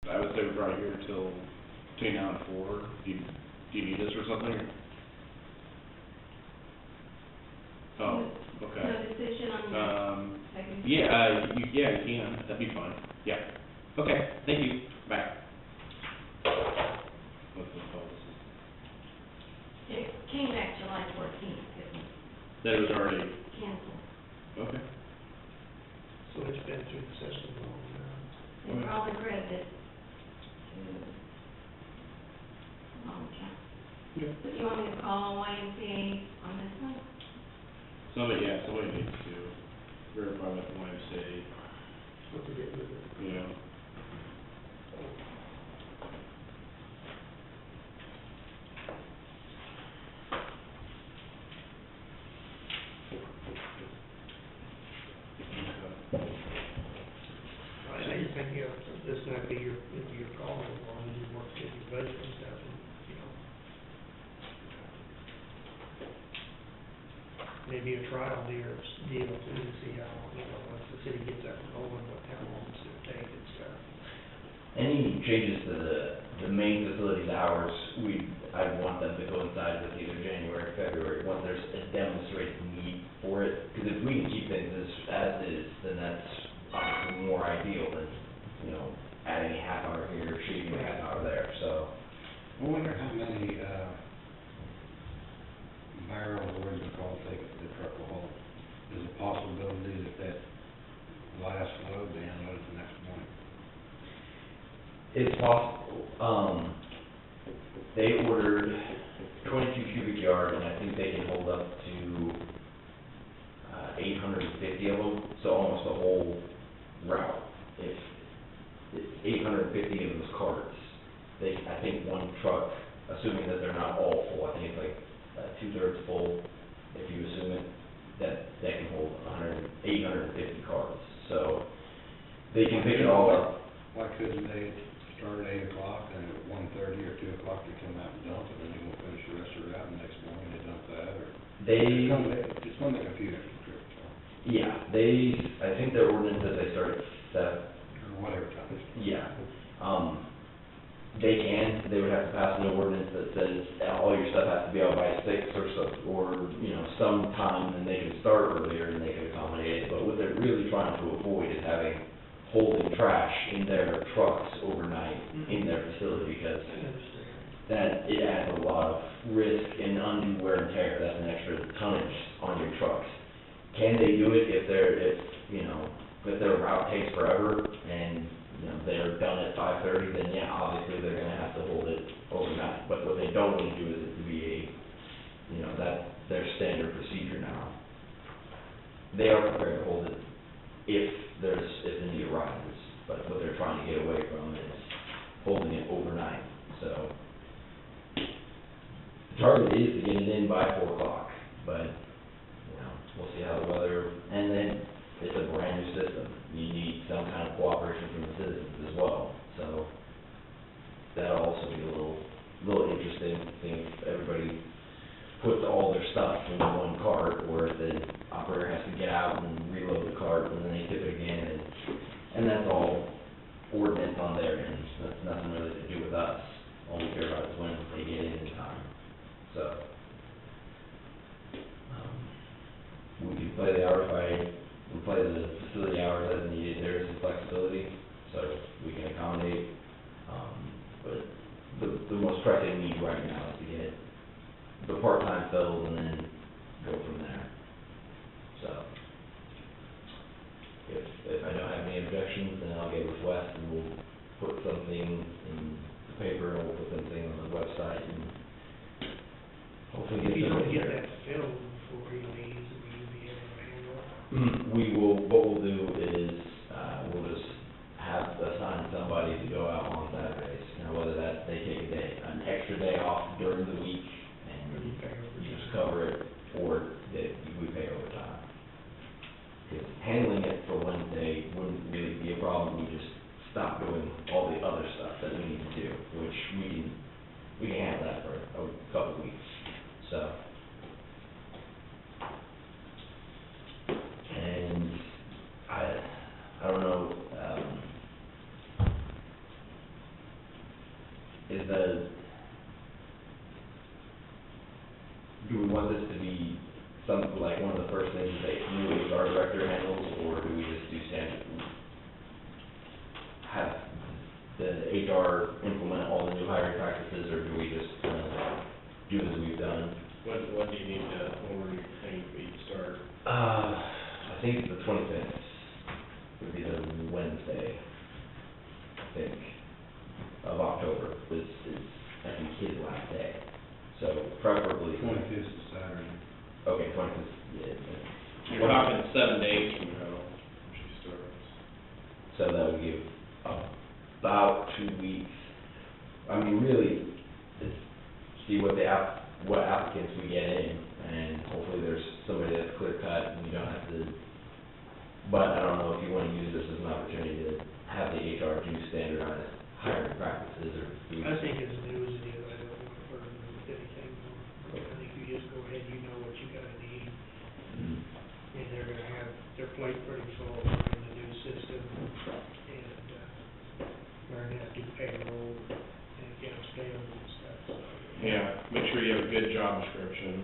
I would say we're probably here till between now and 4. Do you need us for something? Oh, okay. No decision on the second. Yeah, you can, that'd be fine, yeah. Okay, thank you, bye. What's the policy? It came back July 14th, it was That was already, canceled. okay. So it's been through the system long now. They were all accredited. Do you want me to call YMCA on this one? Somebody needs to verify with the YMCA, What to get with it. you know. I just think, this might be your call, as long as you work with your budget and stuff, and, maybe a trial deal too, to see how, once the city gets up and going, how long it's gonna take and stuff. Any changes to the main facilities hours, I'd want them to coincide with either January or February, once there's a demonstrated need for it. Because if we can keep things as is, then that's obviously more ideal than, adding a half hour here, shaving a half hour there, so. I wonder how many, barrels or whatever it's called, the truck will hold. There's a possibility that last load, they unload the next morning. It's possible. They ordered 22 cubic yards, and I think they can hold up to 850 of them, so almost the whole route. If it's 850 of those carts, I think one truck, assuming that they're not all full, I think it's like 2/3 full, if you assume it, that can hold 850 carts. So they can pick it all up. Why couldn't they start at 8 o'clock and at 1:30 or 2 o'clock they come out and dump it, and then they go finish the rest of the route, and the next morning they dump that, or? Just want to make a few extra trips, Yeah, I think their ordinance says they start at 7. or whatever time. Yeah. They would have to pass an ordinance that says all your stuff has to be out by 6 or so, or, some time, and they can start earlier and they can accommodate it. But what they're really trying to avoid is holding trash in their trucks overnight in their facility, because that, it adds a lot of risk and undue wear and tear. That's an extra tonnage on your trucks. Can they do it if their route takes forever and they're done at 5:30, then yeah, obviously they're gonna have to hold it overnight. But what they don't want to do is it to be that's their standard procedure now. They are prepared to hold it if the need arises, but what they're trying to get away from is holding it overnight. So the target is to get it in by 4 o'clock, but we'll see how the weather, and then it's a brand new system. You need some kind of cooperation from the citizens as well. So that'll also be a little interesting to see if everybody puts all their stuff into one cart, or if the operator has to get out and reload the cart, and then they tip it again, and that's all ordinance on their end. That's nothing really to do with us. All we care about is when they get in time. So we can play the hours we play the facility hours as needed. There is some flexibility, so we can accommodate. But the most pressing need right now is to get the part-time filled and then go from there. So if I don't have any objections, then I'll get with Wes and we'll put something in the paper, and we'll put something on the website, and hopefully get If you don't something get here. that filled before he leaves, will you be able to handle it? What we'll do is, we'll just assign somebody to go out on Saturdays. Whether that, they take an extra day off during the week and you just cover it, or that we pay overtime. Because handling it for Wednesday wouldn't really be a problem. We just stop doing all the other stuff that we need to do, which we can handle that for a couple weeks. So. And I don't know, do we want this to be something like one of the first things that the new HR director handles, or do we just do standard, have the HR implement all the new hiring practices, or do we just do as we've done? What do you need to, when you think we start? I think the 25th would be the Wednesday, I think, of October is I think his last day. So So that would give about 2 weeks. I mean, really, it's see what what applicants we get in, and hopefully there's somebody that's clear cut, and you don't have to, but I don't know if you wanna use this as an opportunity to have the HR do standardized hiring practices, or do we? I think as new as it is, I don't want to burden them with anything. I think you just go ahead, you know what you gotta need, Mhm. and they're gonna have their plate pretty full in the new system, and, learn how to do payroll and accounts payable and stuff, so. Yeah, make sure you have a good job description,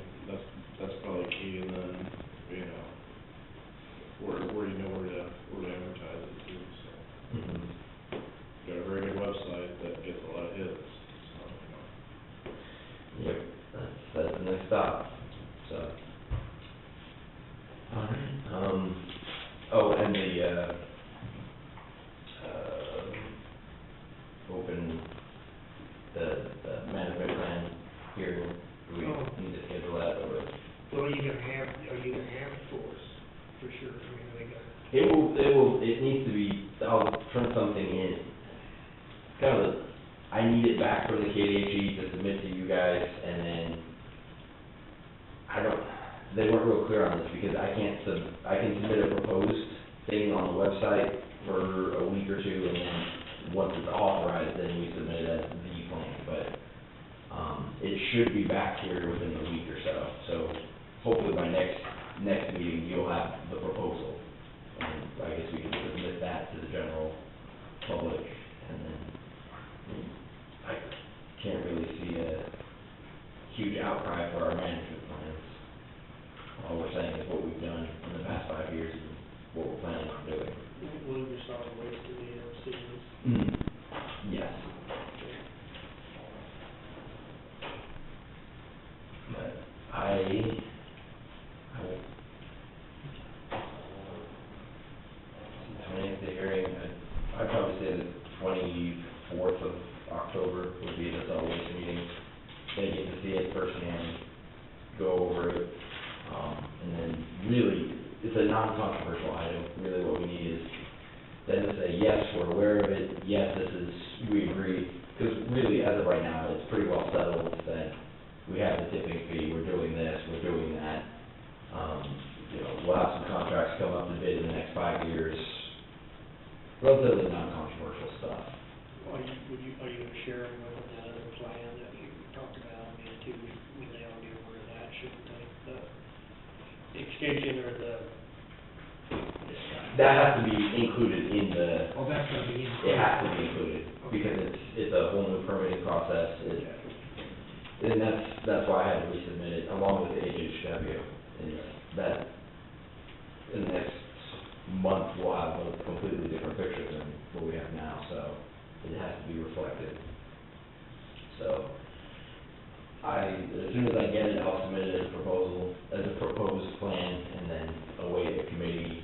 that's probably key, and then, you know, where you know where to advertise it too, so. Mhm. Got a very good website that gets a lot of hits, so, you know. Yep, that's the next stop, so. Alright, oh, and the, open the management plan hearing, do we Oh. need to schedule that, or? Well, are you gonna have it for us, for sure, I mean, they got. It needs to be, I'll turn something in. Kind of, I need it back from the KDHE to submit to you guys, and then, they weren't real clear on this, because I can submit a proposed thing on the website for a week or two, and then, once it's authorized, then we submit it as the plan, but, it should be back here within a week or so hopefully by next meeting, you'll have the proposal. And I guess we can submit that to the general public, and then, I can't really see a huge outcry for our management plans. All we're saying is what we've done in the past 5 years and what we're planning on doing. Move your solid waste to the LCs. Yes. But the hearing, I'd probably say the 24th of October would be the solid waste meeting. They get to see it firsthand, go over it, and then really, it's a non-controversial item. Really what we need is them to say, yes, we're aware of it, yes, we agree. Because really, as of right now, it's pretty well settled that we have the tipping fee, we're doing this, we're doing that. We'll have some contracts come up to bid in the next 5 years. Relatively non-controversial stuff. Are you gonna share with them that other plan that you talked about, I mean, too, when they all get where that should take, the extension or the, That has to be included in the, oh, that's gonna be in. it has to be included, because it's a whole new permitting process. And that's why I had to resubmit it along with the HHW. And that, in the next month, we'll have a completely different picture than what we have now, so it has to be reflected. So, as soon as I get it, I'll submit it as a proposed plan, and then await a committee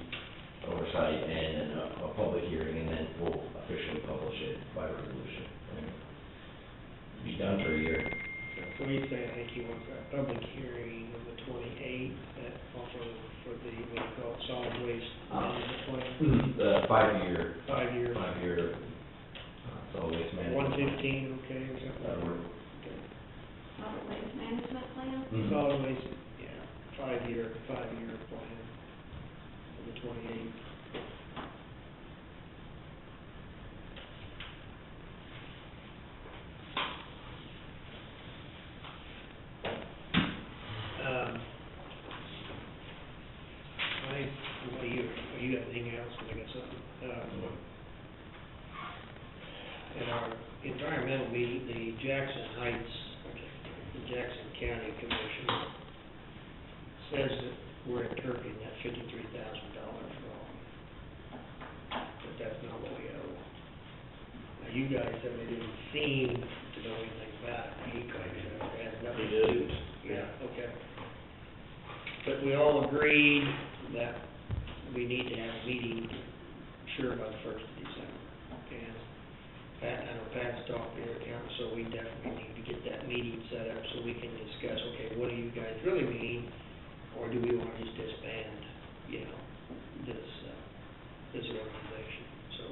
oversight and then a public hearing, and then we'll officially publish it by resolution. And be done for a year. So you say, I think you want a public hearing on the 28th, that also for the, what do you call it, solid waste management plan? 5-year. 5 year. 5-year, solid waste management. 115, okay, or something? That'll work. Solid waste management plan? Solid waste, yeah, 5 year plan for the 28th. You got anything else? I got something. At our environmental meeting, the Jackson County Commission says that we're interpreting that $53,000 wrong. But that's not what we owe. Now, you guys haven't even seem to know anything about it. You guys have had nothing to do. Yeah, okay. But we all agreed that we need to have a meeting, sure, by the 1st of December. And Pat, I know Pat's talked to your accountant, so we definitely need to get that meeting set up so we can discuss, okay, what do you guys really mean? Or do we want to just disband, this organization? So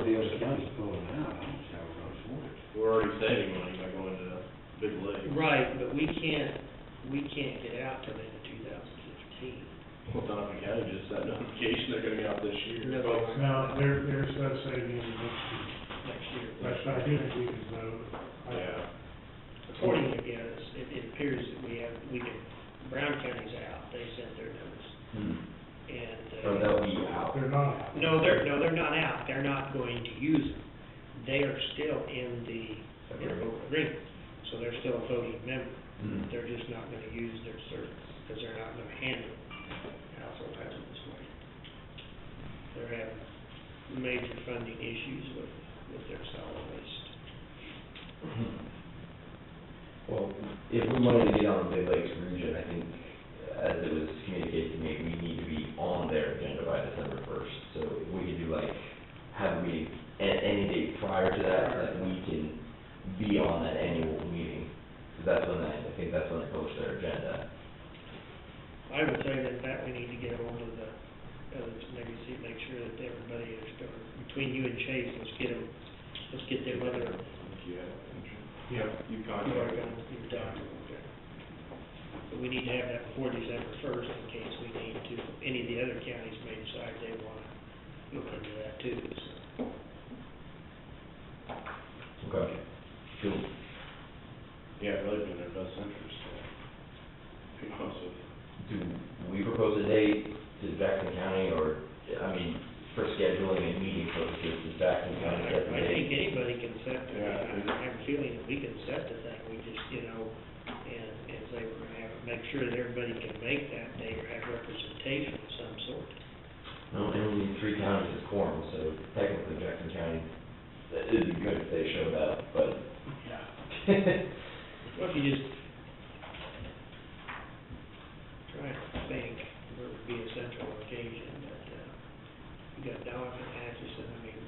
the other counties pulling out, I don't see how we're gonna afford it. We're already saving money by going to Big Lake. Right, but we can't get out till the end of 2015. Well, Donovan County just set notification they're gonna get out this year. No, they aren't. Now, they're supposed to say the end of Next year. but I do think we can vote. Yeah. According to Dennis, it appears that we can, Brown County's out, they sent their notice. And, So they'll be out. They're not out. no, they're not out, they're not going to use them. They are still in the interlocal agreement, so they're still a voting member. They're just not gonna use their service, because they're not gonna handle household hazardous waste. They're having major funding issues with their solid waste. Well, if we wanted to get on the Big Lakes region, I think, as it was communicated to me, we need to be on their agenda by December first. So if we could do like, have a meeting any date prior to that, that we can be on that annual meeting. Because that's when I think that's when they post their agenda. I would say that we need to get ahold of the, maybe make sure that everybody is, between you and Chase, let's get them other. Yeah. You've already done, you've done, okay. But we need to have that before December first, in case we need to, any of the other counties may decide they wanna look into that too, so. Okay. Cool. Yeah, really been in their best interest, so. Be honest with you. Do we propose a date to Jackson County, or, I mean, for scheduling and meeting purposes, does Jackson County set the I think date? anybody can set, Yeah. I have a feeling that we can set the thing, we just, and say we're gonna have, make sure that everybody can make that day or have representation of some sort. No, and only 3 counties is quorum, so technically Jackson County, it'd be good if they showed up, but. Yeah. Well, if you just try to think where would be a central occasion, but, you got Donovan, Atchison, I mean,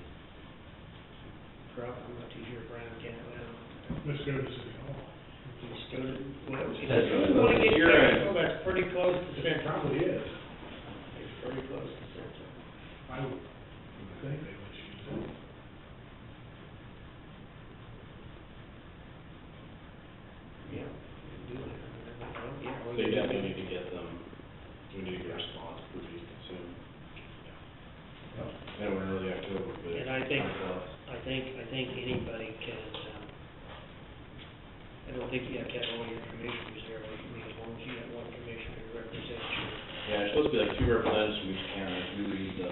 probably, I'm not too sure Brown County, Let's go to City Hall. East Dakota, well, if That's you right. wanna get You're right. central, that's pretty close to It central. probably is. It's pretty close to central. I would think they would choose it. Yeah, we can do that. Well, yeah, So we you can do definitely that. need to get them, we need to get a response pretty soon. And we're in early October, but. And I think, time flies. I think anybody can, I don't think you have to have all your commissioners there, I mean, as long as you have one commissioner to represent you. Yeah, it's supposed to be like 2 representatives from each county who read the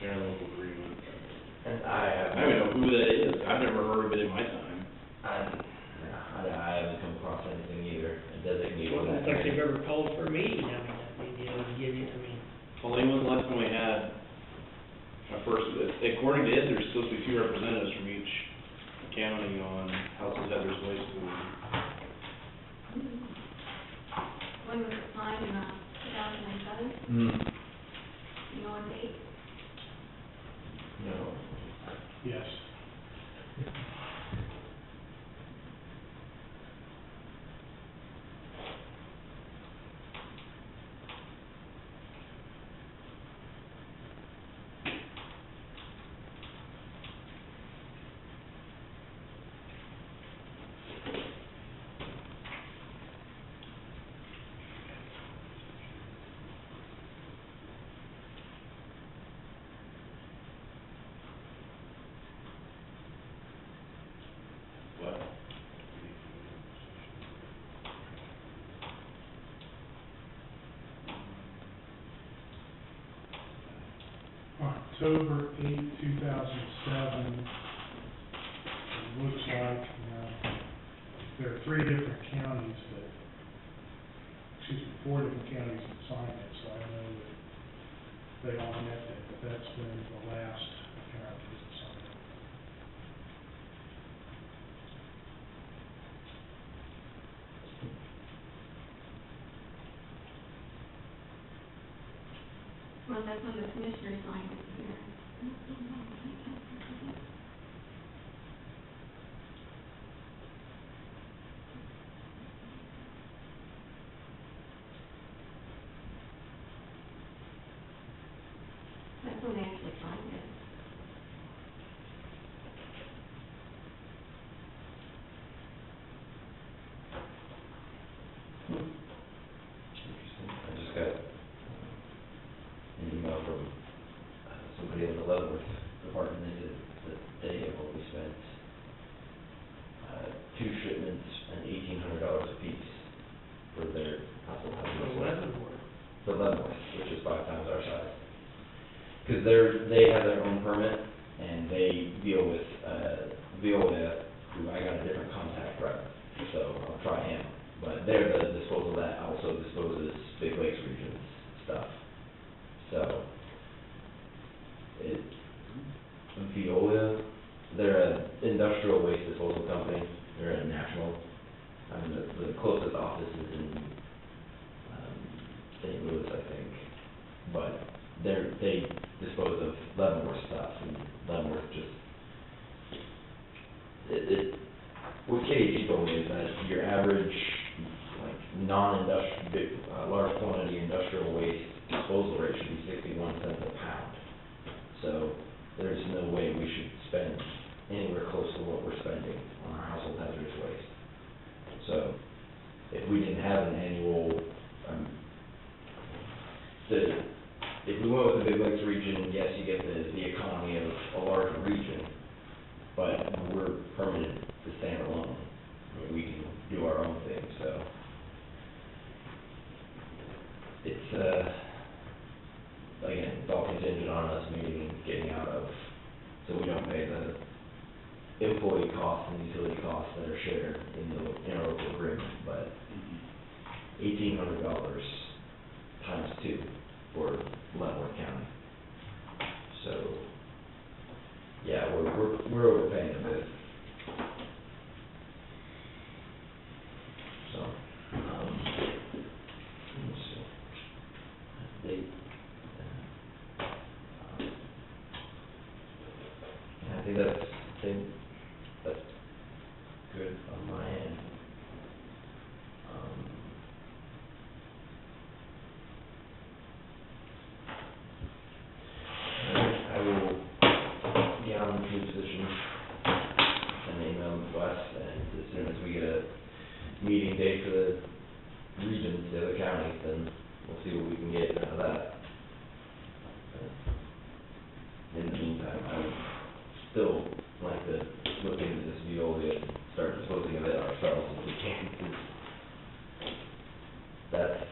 interlocal agreement. And I don't even know who that is, I've never heard of it in my time. I haven't come across anything either, it doesn't need Well, one. it's like they've ever called for a meeting, I mean, that may be able to give you, I mean, Well, when was the last time we had according to it, there's supposed to be 2 representatives from each county on household hazardous waste. When was it signed, in 2007? You know what date? No. Yes. What? October 8, 2007, it looks like, there are 3 different counties that, 4 different counties that signed it, so I know that they all met it, but that's been the last county that signed it. Well, that's when the commissioner signed it here. That's when they actually signed it. from, somebody in the Leavenworth department, they said that they have only spent, 2 shipments and $1,800 apiece for their household hazardous waste. For Leavenworth, which is 5 times our size. Cause they have their own permit, and they deal with, Veolia, who I got a different contact rep, so I'll try him. But they're the disposal that also disposes Big Lakes region stuff. So, Veolia, they're an industrial waste disposal company, they're a national, I mean, the closest office is in, St. Louis, I think, but they dispose of Leavenworth stuff, and Leavenworth just, what KG told me is that your average, like, non-industrial, large quantity industrial waste disposal rate should be 61 cents a pound. So, there's no way we should spend anywhere close to what we're spending on our household hazardous waste. So, if we didn't have an annual, if we went with the Big Lakes region, yes, you get the economy of a larger region, but we're permitted to stand alone. I mean, we can do our own thing, so. It's, again, it's all contingent on us meeting and getting out of, so we don't pay the employee costs and utility costs that are shared in the interlocal agreement, but $1,800 times 2 for Leavenworth County. So, yeah, we're overpaying a bit. So, let's see. Date. I think that's good on my end. I will get on the team position and email them to us, and as soon as we get a meeting date for the regions, the other counties, then we'll see what we can get out of that. In the meantime, I would still like to look into this Veolia and start disposing of it ourselves if we can, because that's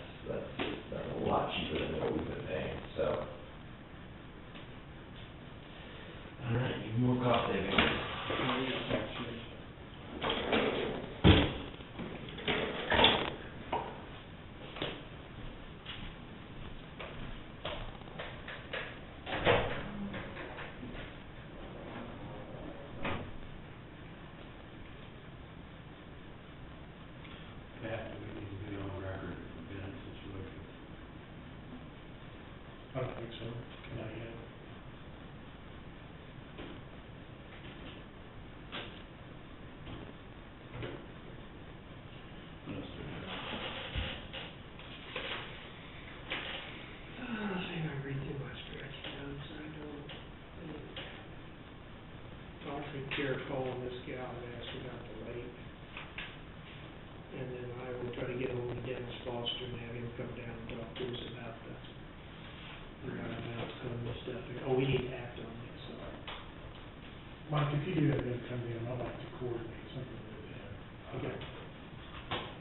a lot cheaper than what we've been paying, so. All right, more cost savings. Pat, do we need to be on record for bid situation? I don't think so, not yet. I think I read too much stretch notes, I don't, I'll take care of calling this gal and ask about the lake. And then I will try to get hold of Dennis Foster and have him come down and talk to us about the outcome and stuff. Oh, we need to act on this, so. Mike, if you do have them come in, I'd like to coordinate something with them. Okay.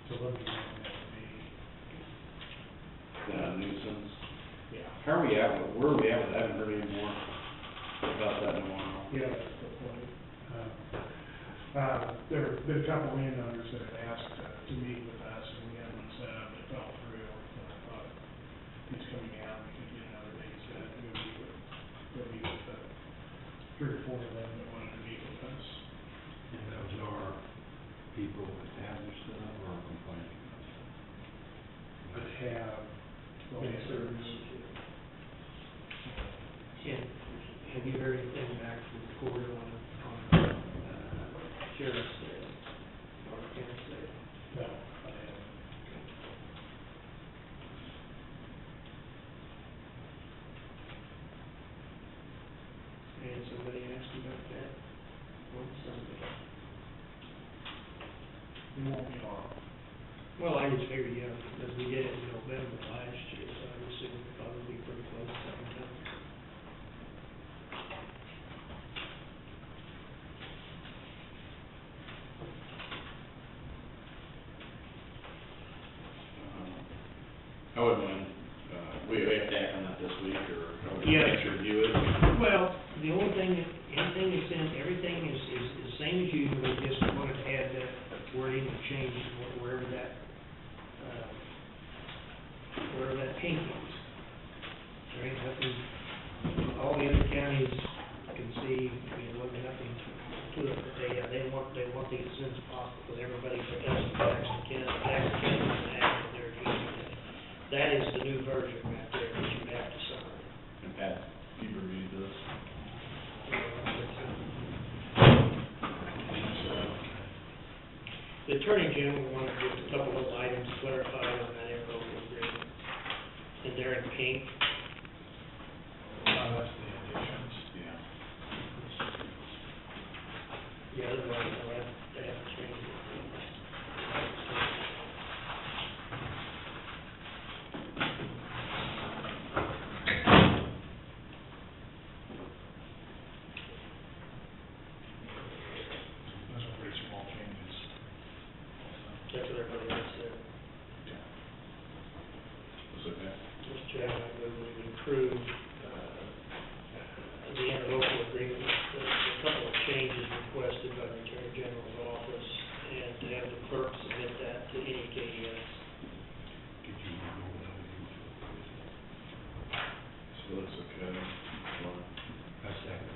So let me know when that would be. Nuisance. Yeah. How are we at, where are we at with that? I haven't heard any more about that in a while. Yeah, that's the point. There have been a couple landowners that have asked to meet with us, and we had one set up that fell through. And I thought, he's coming out, we could get another date set, and we'll meet with 3 or 4 of them that wanted to meet with us. And those are people that have this stuff or are complaining about stuff? That have, Concerns. And have you heard anything back from the court on sheriff's sale, or county sale? no, I haven't. And somebody asked about that on Sunday. It won't be long. Well, I just figured, yeah, because we did it in November last year, so I assume it'd probably be pretty close sometime. I wouldn't mind, we have to act on that this week, or I would Yeah. like to review it. Well, the only thing, anything that's in, everything is the same as usual, we just wanted to add that wording and change it wherever that pink is. There ain't nothing, all the other counties can see, looking nothing to it, but they want these as soon as possible, because everybody that does in Jackson County is asking their community. That is the new version right there that you have to sign. And Pat, you reviewed this. The Attorney General wanted just a couple of items clarified on that interlocal agreement, and they're in pink. That's the additions. Yeah. The other one, they haven't changed it. Those are pretty small changes. That's what everybody else said. That's okay. Mr. Chairman, I move we approve, the interlocal agreement, a couple of changes requested by the Attorney General's office, and to have the clerk submit that to NEKS. So it looks okay. That's second.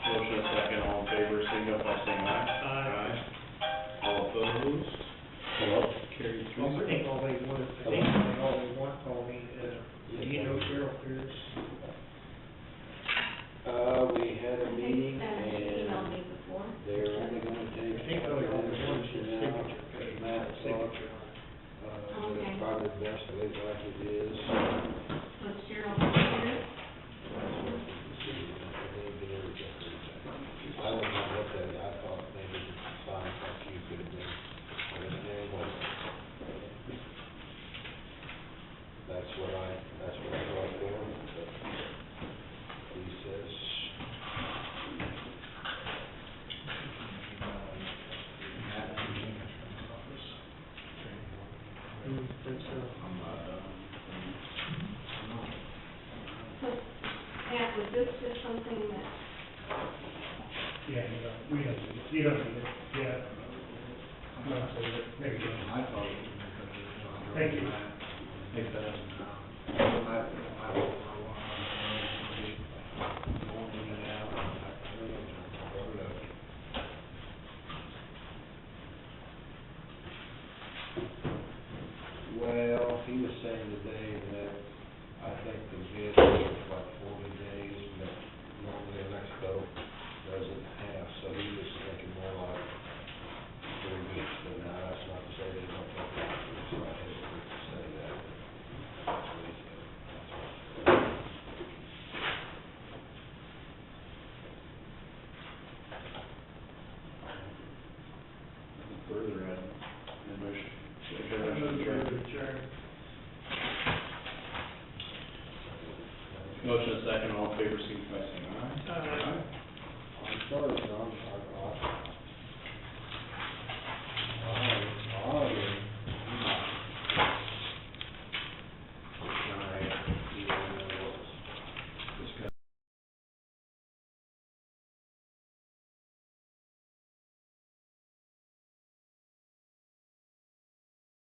Motion and second, all in favor, signify by saying aye. Aye. All opposed? Carried I think all they want, do you know Cheryl Pierce? We had a meeting Emailed and me before. they're only gonna take. I think all they want is one now, signature, because Matt thought, signature on it. that it's probably best to leave it like it is. Was Cheryl here? I don't know what that, I thought maybe the sign like you could have been, but anyway. That's what I thought for, but he says. Think so. I'm not, So, Pat, was this just something that, Yeah, you don't need it, yeah. I'm not saying it, maybe you don't. I thought it was because it was. Thank you. It doesn't, I don't know why. Going in and out, I don't know. Well, he was saying today that I think the bid is like 40 days, but normally Mexico doesn't have, so he was thinking more like 3 weeks, but now that's not to say they don't take it, so I hesitate to say that. That's what he said. further, motion. Motion and second, all in favor, signify by saying aye. Aye. I'm sorry, John, I